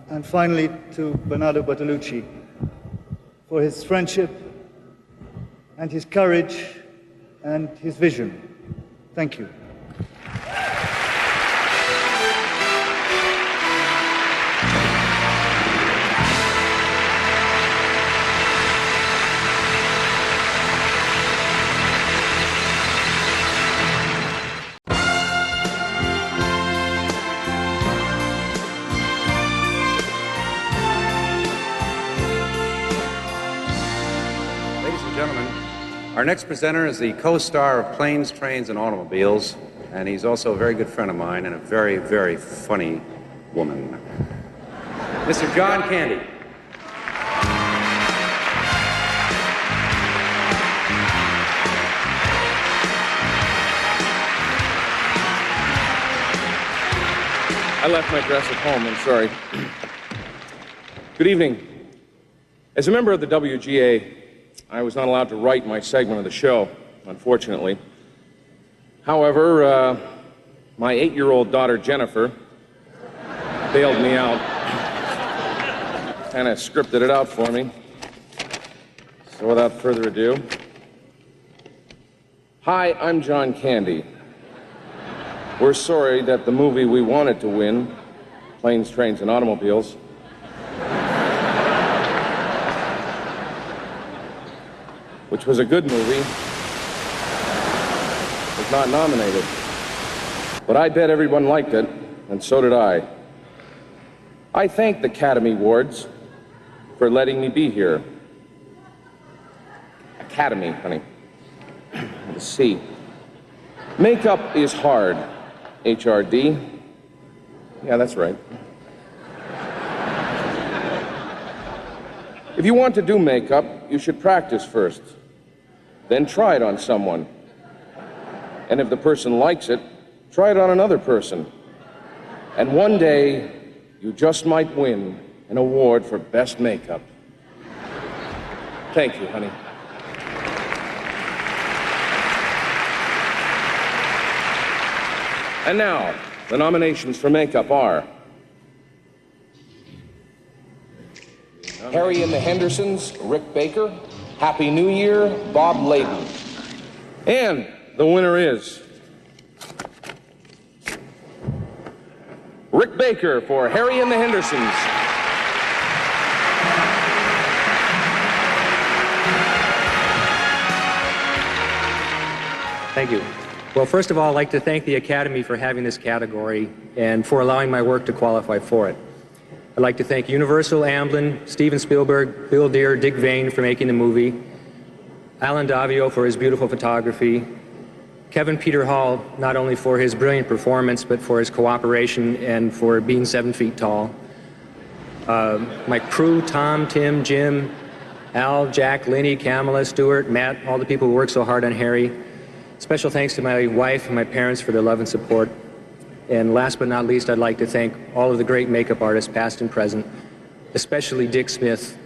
And finally, to Bernardo Bertolucci for his friendship and his courage and his vision. Thank you. Our next presenter is the co-star of Planes, Trains, and Automobiles, and he's also a very good friend of mine and a very, very funny woman. Mr. John Candy. I left my dress at home, I'm sorry. Good evening. As a member of the WGA, I was not allowed to write my segment of the show, unfortunately. However, my 8-year-old daughter, Jennifer, bailed me out, kind of scripted it out for me. So without further ado, hi, I'm John Candy. We're sorry that the movie we wanted to win, Planes, Trains, and Automobiles, which was a good movie, was not nominated. But I bet everyone liked it, and so did I. I thank the Academy Awards for letting me be here. Academy, honey. With a C. Makeup is hard, HRD. Yeah, that's right. If you want to do makeup, you should practice first. Then try it on someone. And if the person likes it, try it on another person. And one day, you just might win an award for best makeup. Thank you, honey. And now, the nominations for makeup are Harry and the Hendersons, Rick Baker. Happy New Year, Bob Layden. And the winner is Rick Baker for Harry and the Hendersons. Thank you. Well, first of all, I'd like to thank the Academy for having this category and for allowing my work to qualify for it. I'd like to thank Universal, Amblin, Steven Spielberg, Bill Deere, Dick Vane for making the movie. Alan Davio for his beautiful photography, Kevin Peter Hall, not only for his brilliant performance, but for his cooperation and for being 7 feet tall. My crew, Tom, Tim, Jim, Al, Jack, Lenny, Kamala, Stuart, Matt, all the people who worked so hard on Harry. Special thanks to my wife and my parents for their love and support. And last but not least, I'd like to thank all of the great makeup artists, past and present, especially Dick Smith,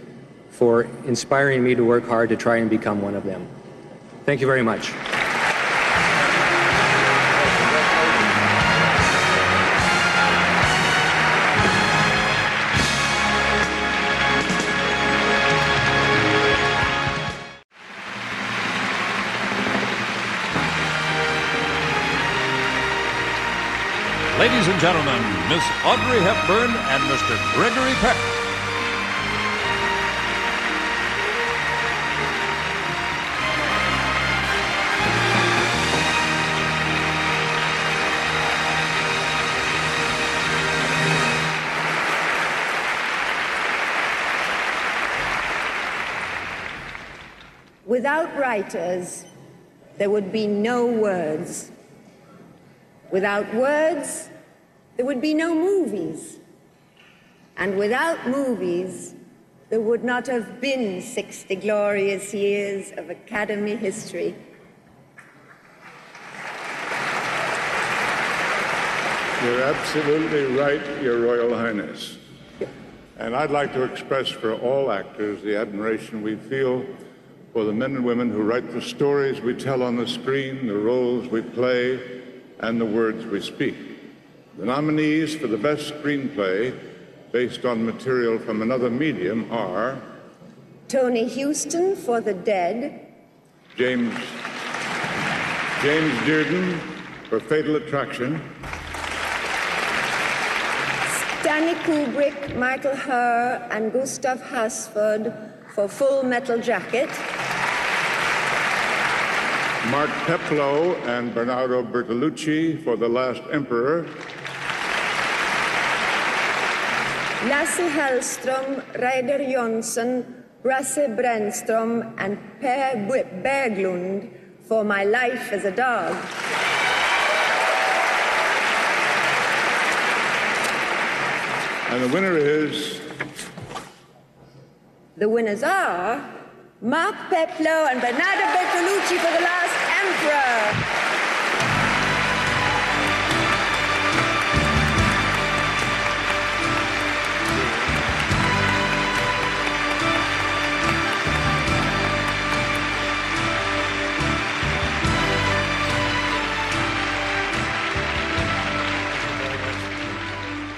for inspiring me to work hard to try and become one of them. Thank you very much. Ladies and gentlemen, Miss Audrey Hepburn and Mr. Gregory Peck. Without writers, there would be no words. Without words, there would be no movies. And without movies, there would not have been 60 glorious years of Academy history. You're absolutely right, Your Royal Highness. And I'd like to express for all actors the admiration we feel for the men and women who write the stories we tell on the screen, the roles we play, and the words we speak. The nominees for the best screenplay based on material from another medium are Tony Houston for The Dead, James Dearden for Fatal Attraction, Stanley Kubrick, Michael Herr, and Gustav Hasford for Full Metal Jacket, Mark Peplow and Bernardo Bertolucci for The Last Emperor, Lasse Hallström, Reidar Jonsson, Brasse Brännström, and Per Berglund for My Life as a Dog. and the winner is... The winners are Mark Peplow and Bernardo Bertolucci for The Last Emperor.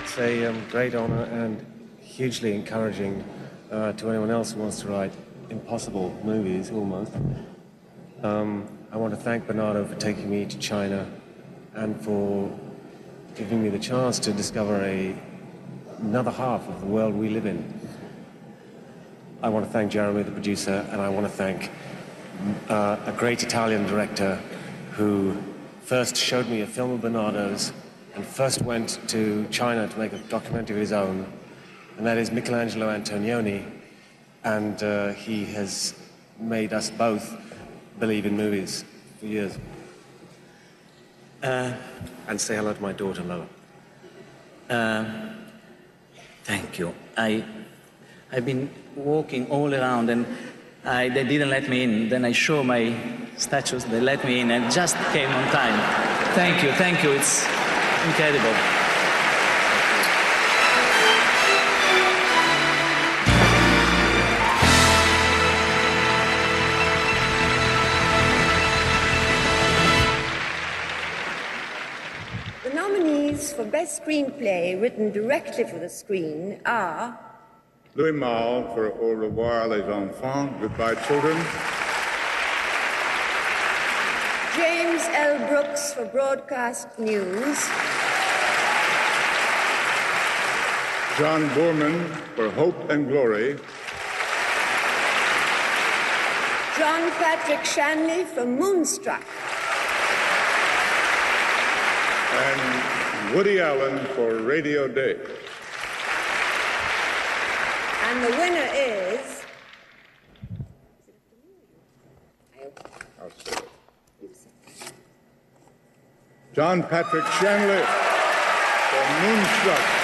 It's a great honor and hugely encouraging to anyone else who wants to write impossible movies, almost. I want to thank Bernardo for taking me to China and for giving me the chance to discover another half of the world we live in. I want to thank Jeremy, the producer, and I want to thank a great Italian director who first showed me a film of Bernardo's and first went to China to make a documentary of his own, and that is Michelangelo Antonioni, and he has made us both believe in movies for years. And say hello to my daughter, Lola. Thank you. I've been walking all around and they didn't let me in. Then I show my statues, they let me in and just came on time. Thank you, it's incredible. The nominees for Best Screenplay written directly for the screen are Louis Malle for Au revoir les enfants, Goodbye Children, James L. Brooks for Broadcast News, John Boorman for Hope and Glory, John Patrick Shanley for Moonstruck, and Woody Allen for Radio Day. and the winner is... John Patrick Shanley for Moonstruck.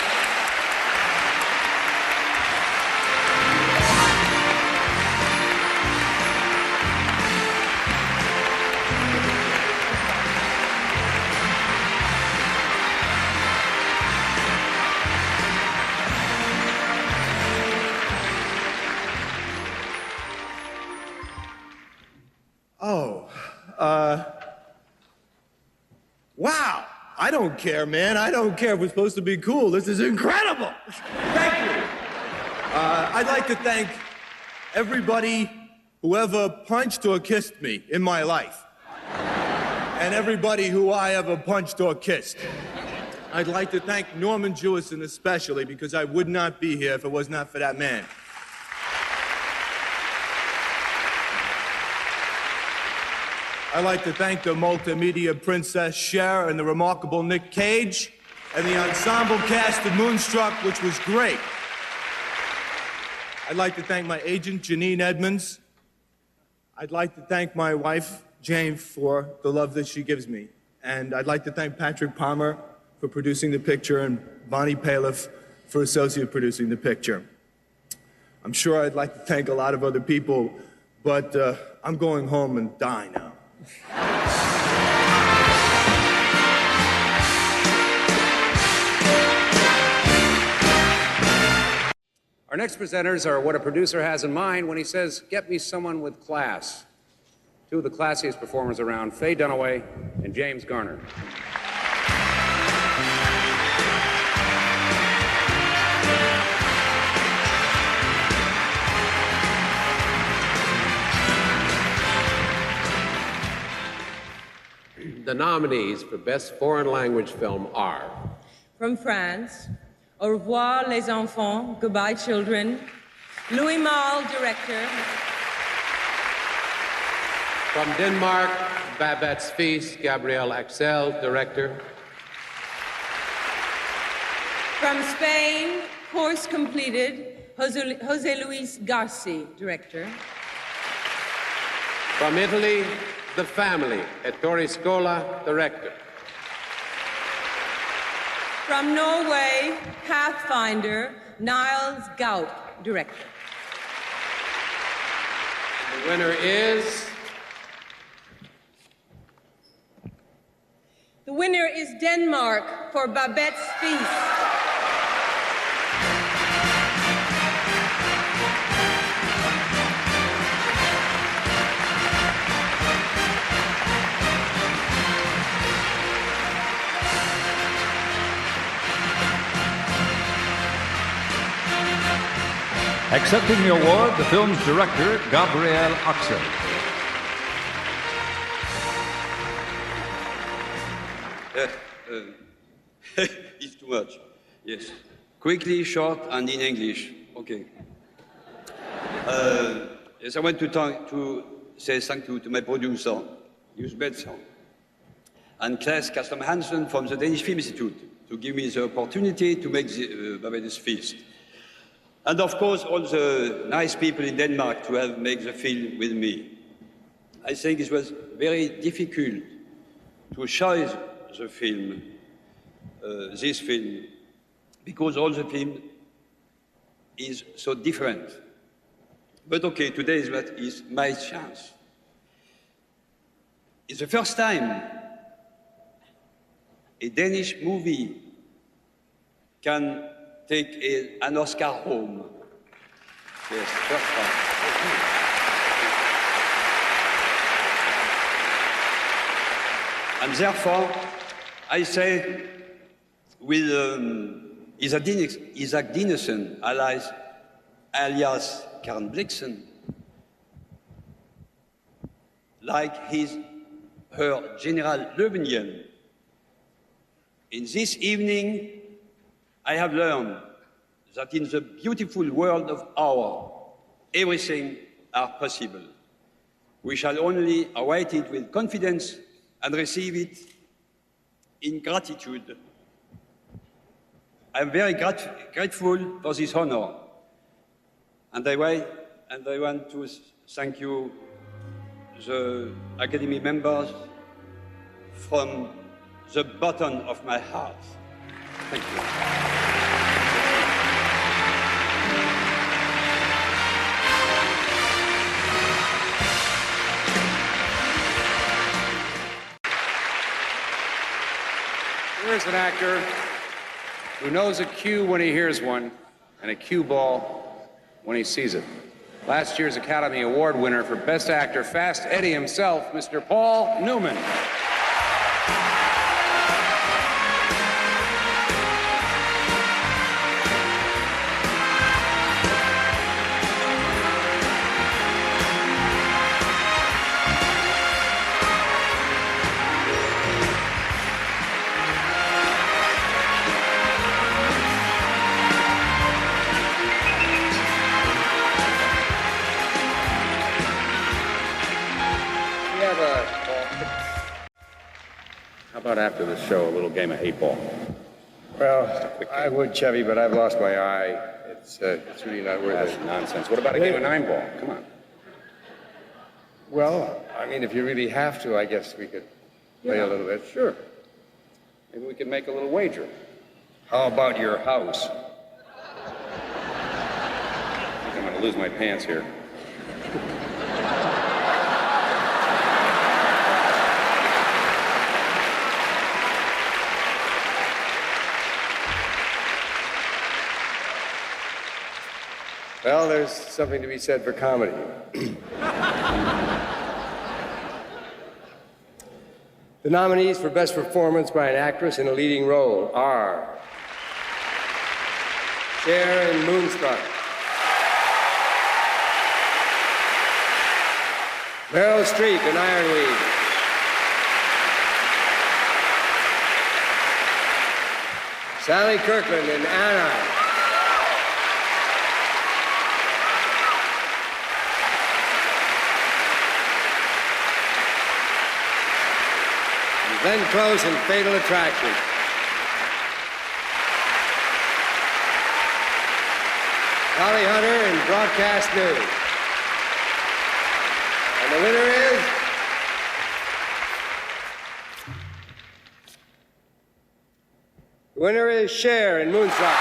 Wow, I don't care, man. I don't care if we're supposed to be cool. This is incredible. Thank you. I'd like to thank everybody who ever punched or kissed me in my life. And everybody who I ever punched or kissed. I'd like to thank Norman Jewison especially, because I would not be here if it was not for that man. I'd like to thank the multimedia princess Cher and the remarkable Nick Cage and the ensemble cast of Moonstruck, which was great. I'd like to thank my agent, Janine Edmonds. I'd like to thank my wife, Jane, for the love that she gives me. And I'd like to thank Patrick Palmer for producing the picture and Bonnie Paliff for associate producing the picture. I'm sure I'd like to thank a lot of other people, but I'm going home and die now. Our next presenters are what a producer has in mind when he says, "Get me someone with class." Two of the classiest performers around, Faye Dunaway and James Garner. The nominees for Best Foreign Language Film are... From France, Au revoir les enfants, Goodbye children, Louis Malle, director. From Denmark, Babette's Feast, Gabriel Axel, director. From Spain, Course Completed, Jose Luis Garci, director. From Italy, The Family, Ettore Scola, director. From Norway, Pathfinder, Niles Gout, director. The winner is... The winner is Denmark for Babette's Feast. Accepting the award, the film's director, Gabriel Axel. It's too much. Yes. Quickly, short, and in English. Okay. Yes, I want to say thank you to my producer, Jus Betson, and Claes Castrom Hansen from the Danish Film Institute to give me the opportunity to make the Babette's Feast. And of course, all the nice people in Denmark to have made the film with me. I think it was very difficult to choose the film, this film, because all the film is so different. But okay, today is my chance. It's the first time a Danish movie can take an Oscar home. Yes, first time. And therefore, I say, with Isaac Dinesen, alias Karen Blixen, like her General Löwenhielm, in this evening, I have learned that in the beautiful world of ours, everything are possible. We shall only await it with confidence and receive it in gratitude. I am very grateful for this honor, and I want to thank you, the Academy members from the bottom of my heart. Thank you. Here's an actor who knows a cue when he hears one and a cue ball when he sees it. Last year's Academy Award winner for Best Actor, Fast Eddie himself, Mr. Paul Newman. How about after the show, a little game of 8-ball? Well, I would, Chevy, but I've lost my eye. It's really not worth it. That's nonsense. What about a game of 9-ball? Come on. Well, I mean, if you really have to, I guess we could play a little bit. Sure. Maybe we could make a little wager. How about your house? I think I'm going to lose my pants here. Well, there's something to be said for comedy. The nominees for Best Performance by an Actress in a Leading Role are Cher in Moonstruck, Meryl Streep in Ironweed, Sally Kirkland in Anna, Glenn Close in Fatal Attraction. Holly Hunter in Broadcast News. And the winner is... The winner is Cher in Moonstruck.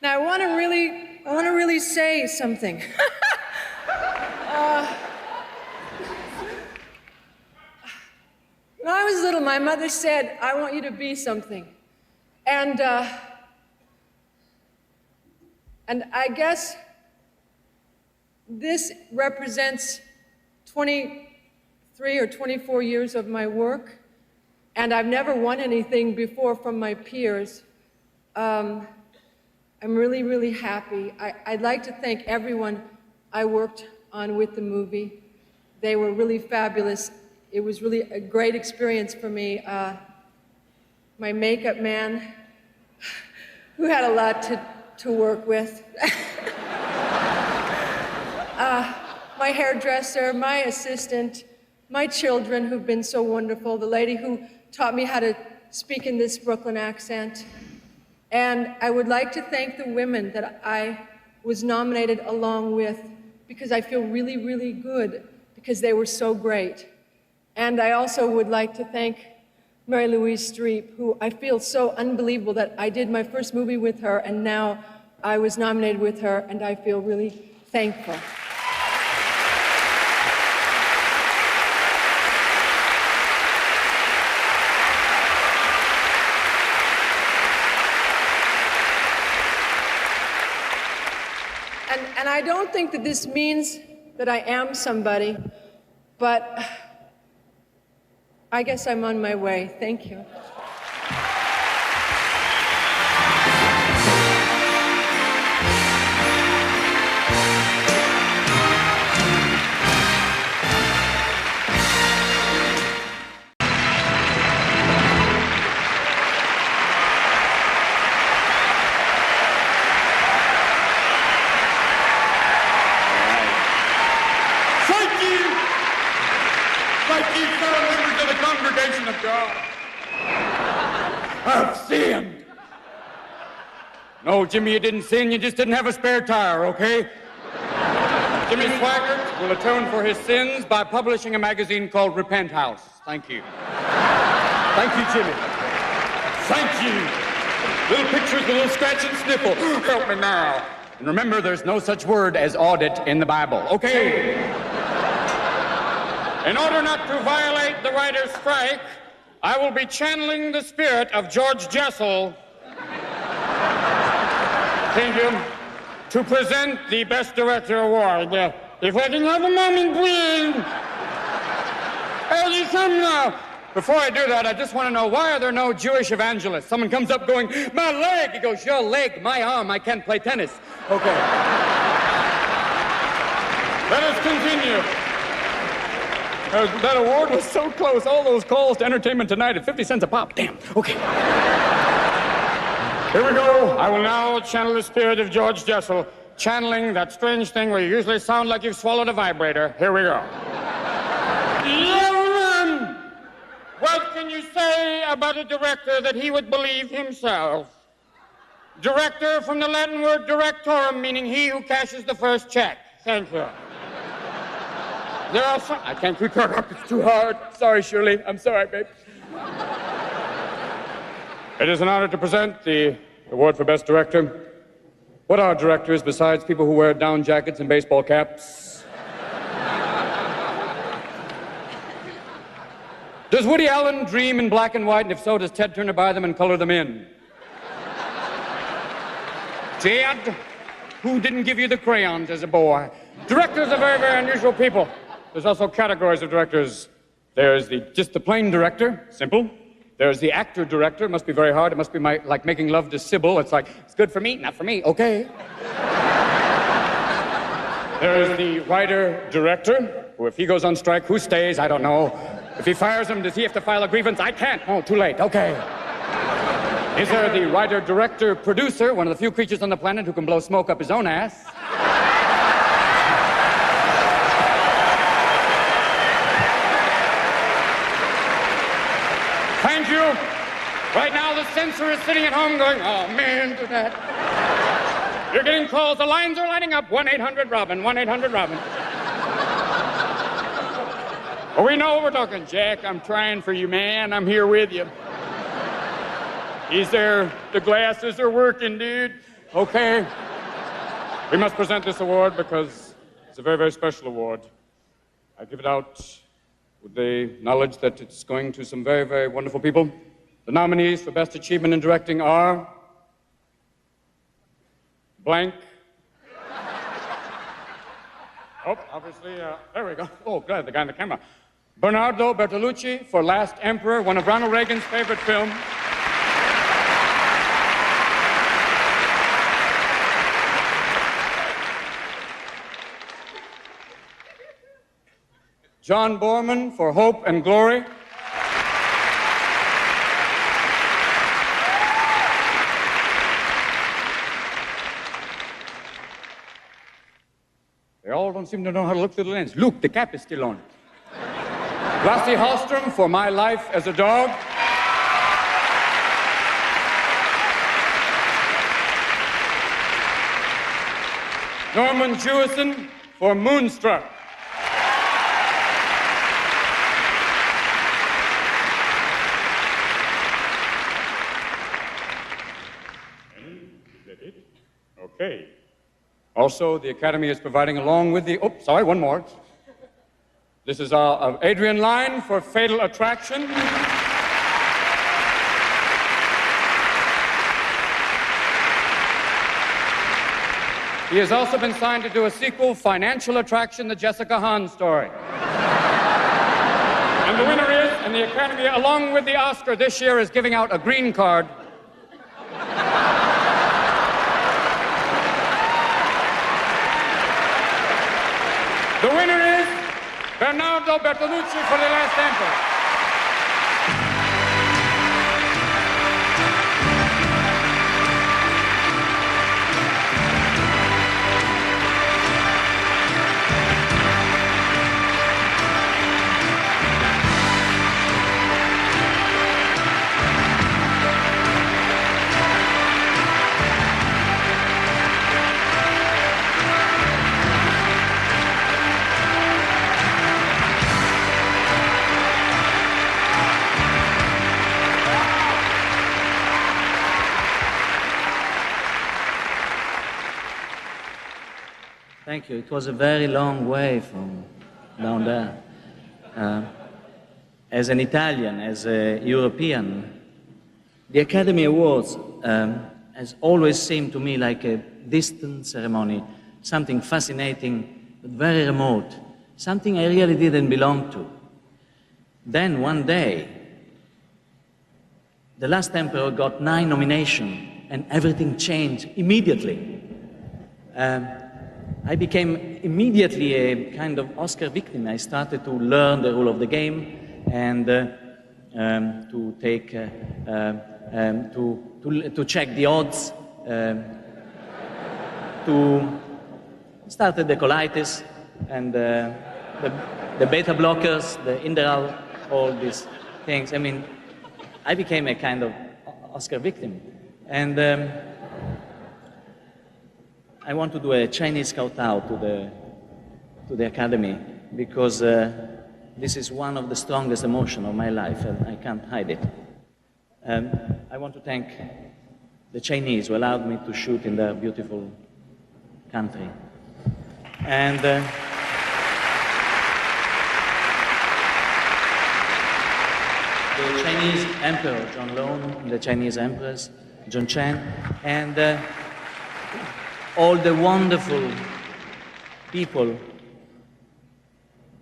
Now, I want to really say something. When I was little, my mother said, "I want you to be something," and I guess this represents 23 or 24 years of my work, and I've never won anything before from my peers. I'm really, really happy. I'd like to thank everyone I worked on with the movie. They were really fabulous. It was really a great experience for me. My makeup man, who had a lot to work with. My hairdresser, my assistant, my children who've been so wonderful, the lady who taught me how to speak in this Brooklyn accent. And I would like to thank the women that I was nominated along with, because I feel really, really good, because they were so great. And I also would like to thank Mary Louise Streep, who I feel so unbelievable that I did my first movie with her, and now I was nominated with her, and I feel really thankful. And I don't think that this means that I am somebody, but I guess I'm on my way. Thank you. Of God. I've sinned. No, Jimmy, you didn't sin. You just didn't have a spare tire, okay? Jimmy Swaggart will atone for his sins by publishing a magazine called Repent House. Thank you. Thank you, Jimmy. Thank you. Little pictures, a little scratch and sniffle. Help me now. And remember, there's no such word as audit in the Bible, okay? In order not to violate the writer's strike, I will be channeling the spirit of George Jessel. Thank you. To present the Best Director Award. If I can have a moment, please. Hey, you come now. Before I do that, I just want to know, why are there no Jewish evangelists? Someone comes up going, my leg. He goes, your leg, my arm, I can't play tennis. Okay. Let us continue. That award was so close. All those calls to Entertainment Tonight at 50 cents a pop. Damn. Okay. Here we go. I will now channel the spirit of George Jessel, channeling that strange thing where you usually sound like you've swallowed a vibrator. Here we go. Gentlemen, what can you say about a director that he would believe himself? Director from the Latin word directorum, meaning he who cashes the first check. Thank you. There are some... I can't keep her up. It's too hard. Sorry, Shirley. I'm sorry, babe. It is an honor to present the award for Best Director. What are directors besides people who wear down jackets and baseball caps? Does Woody Allen dream in black and white? And if so, does Ted Turner buy them and color them in? Ted, who didn't give you the crayons as a boy? Directors are very, very unusual people. There's also categories of directors. There's just the plain director, simple. There's the actor director, must be very hard. It must be like making love to Sybil. It's like, it's good for me, not for me, okay. There's the writer director, who if he goes on strike, who stays? I don't know. If he fires him, does he have to file a grievance? I can't. Oh, too late, okay. Is there the writer director producer, one of the few creatures on the planet who can blow smoke up his own ass? Thank you. Right now, the censor is sitting at home going, oh, man, do that. You're getting calls. The lines are lining up. 1-800-ROBIN, 1-800-ROBIN. Well, we know we're talking. Jack, I'm trying for you, man. I'm here with you. He's there. The glasses are working, dude. Okay. We must present this award because it's a very, very special award. I give it out with the knowledge that it's going to some very, very wonderful people. The nominees for Best Achievement in Directing are... blank. Oh, obviously, there we go. Oh, good, the guy in the camera. Bernardo Bertolucci for Last Emperor, one of Ronald Reagan's favorite films. John Borman for Hope and Glory. They all don't seem to know how to look through the lens. Look, the cap is still on. Lasse Hallström for My Life as a Dog. Norman Jewison for Moonstruck. Okay. Also, the Academy is providing, along with the... Oh, sorry, one more. This is Adrian Lyne for Fatal Attraction. He has also been signed to do a sequel, Financial Attraction, the Jessica Hahn story. And the winner is, and the Academy, along with the Oscar this year, is giving out a green card. The winner is Bernardo Bertolucci for The Last Emperor. Thank you. It was a very long way from down there. As an Italian, as a European, the Academy Awards has always seemed to me like a distant ceremony, something fascinating but very remote, something I really didn't belong to. Then one day, The Last Emperor got 9 nominations and everything changed immediately. I became immediately a kind of Oscar victim. I started to learn the rule of the game and to take, to check the odds, to started the colitis and the beta blockers, the Inderal, all these things. I mean, I became a kind of Oscar victim. And I want to do a Chinese shout-out to the Academy because this is one of the strongest emotions of my life, and I can't hide it. I want to thank the Chinese who allowed me to shoot in their beautiful country. And the Chinese Emperor, John Long, the Chinese Empress, John Chen, and all the wonderful people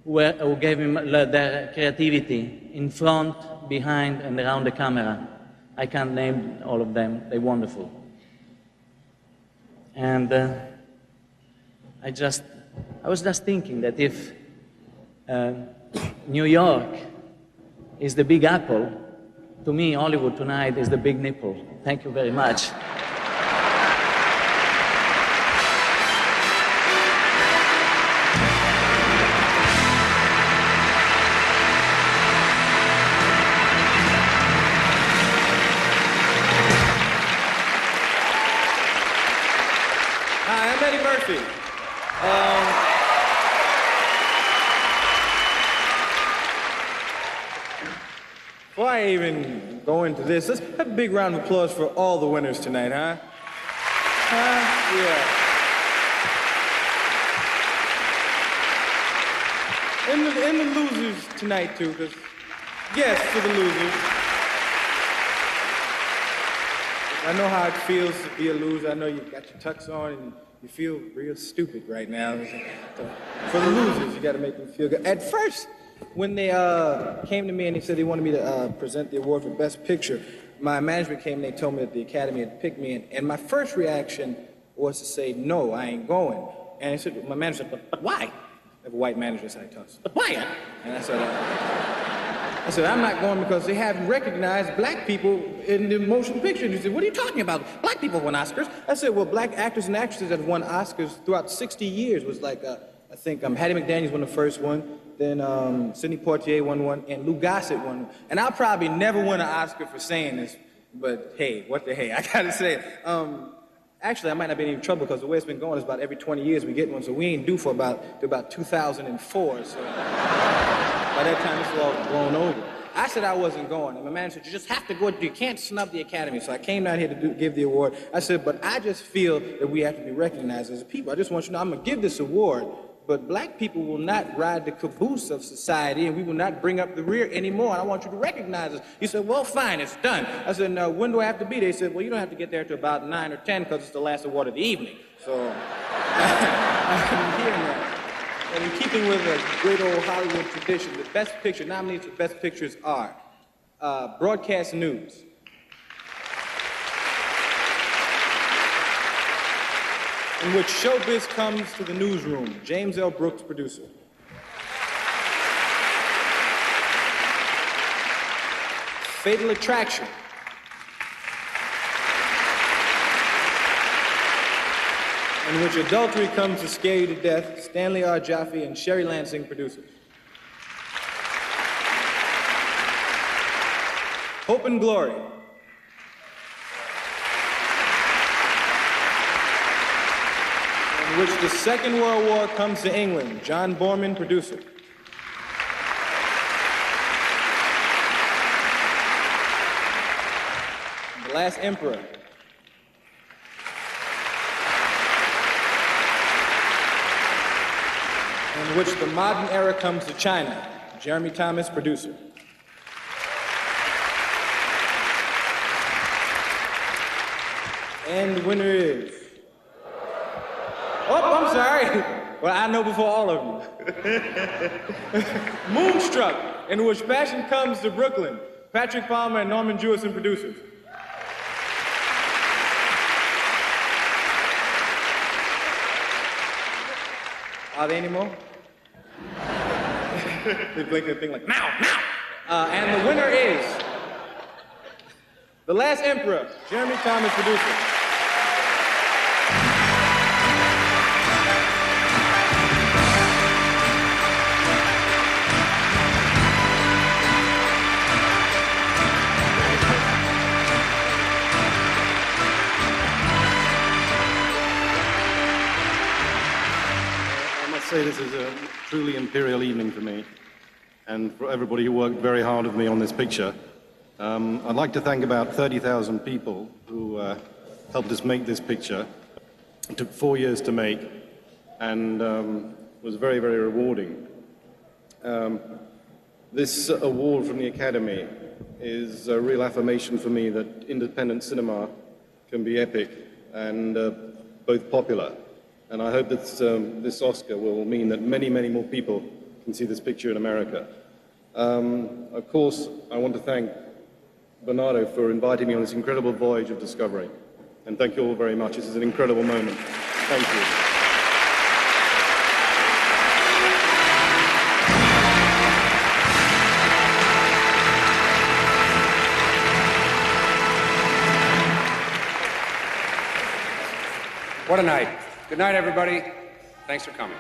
who gave me their creativity in front, behind, and around the camera. I can't name all of them. They're wonderful. And I was just thinking that if New York is the Big Apple, to me, Hollywood tonight is the Big Nipple. Thank you very much. Before I even go into this, let's have a big round of applause for all the winners tonight, huh? Yeah. And the losers tonight, too, because, yes, for the losers. I know how it feels to be a loser. I know you've got your tux on and you feel real stupid right now. So for the losers, you got to make them feel good. At first, when they came to me and they said they wanted me to present the award for Best Picture, my management came and they told me that the Academy had picked me, and my first reaction was to say, no, I ain't going. And I said, my manager said, but why? I have a white manager, so I told him, but why? And I said, I'm not going because they haven't recognized black people in the motion picture industry. He said, what are you talking about? Black people won Oscars. I said, well, black actors and actresses that have won Oscars throughout 60 years was like, I think Hattie McDaniels won the first one, then Sidney Poitier won one, and Lou Gossett won one. And I'll probably never win an Oscar for saying this, but hey, what the hey, I gotta say it. Actually, I might not be in any trouble because the way it's been going is about every 20 years we get one, so we ain't due for about 2004, so by that time it's all blown over. I said I wasn't going, and my manager said, you just have to go, you can't snub the Academy. So I came down here to give the award. I said, but I just feel that we have to be recognized as a people. I just want you to know I'm gonna give this award, but black people will not ride the caboose of society, and we will not bring up the rear anymore, and I want you to recognize us. He said, well, fine, it's done. I said, now, when do I have to be there? He said, well, you don't have to get there till about 9 or 10, because it's the last award of the evening. So, I'm hearing that. And in keeping with a great old Hollywood tradition, the best picture, nominees for best pictures are Broadcast News, in which showbiz comes to the newsroom, James L. Brooks, producer. Fatal Attraction, in which adultery comes to scare you to death, Stanley R. Jaffe and Sherry Lansing, producers. Hope and Glory, in which the Second World War comes to England, John Borman, producer. The Last Emperor, in which the modern era comes to China, Jeremy Thomas, producer. And the winner is... Oh, I'm sorry. Well, I know before all of you. Moonstruck, in which Passion Comes to Brooklyn, Patrick Palmer and Norman Jewison, producers. Are there any more? They blink their thing like, now, now! And the winner is The Last Emperor, Jeremy Thomas, producer. Say this is a truly imperial evening for me and for everybody who worked very hard with me on this picture. I'd like to thank about 30,000 people who helped us make this picture. It took 4 years to make and was very, very rewarding. This award from the Academy is a real affirmation for me that independent cinema can be epic and both popular. And I hope that this Oscar will mean that many, many more people can see this picture in America. Of course, I want to thank Bernardo for inviting me on this incredible voyage of discovery. And thank you all very much. This is an incredible moment. Thank you. What a night. Good night, everybody. Thanks for coming.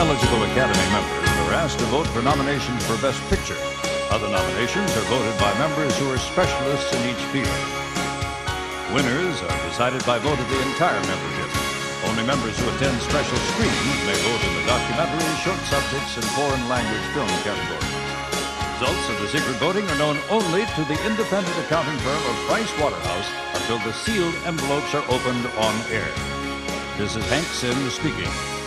eligible Academy members are asked to vote for nominations for Best Picture. Other nominations are voted by members who are specialists in each field. Winners are decided by vote of the entire membership. Only members who attend special screenings may vote in the documentary, short subjects, and foreign language film categories. Results of the secret voting are known only to the independent accounting firm of Price Waterhouse until the sealed envelopes are opened on air. This is Hank Sims speaking.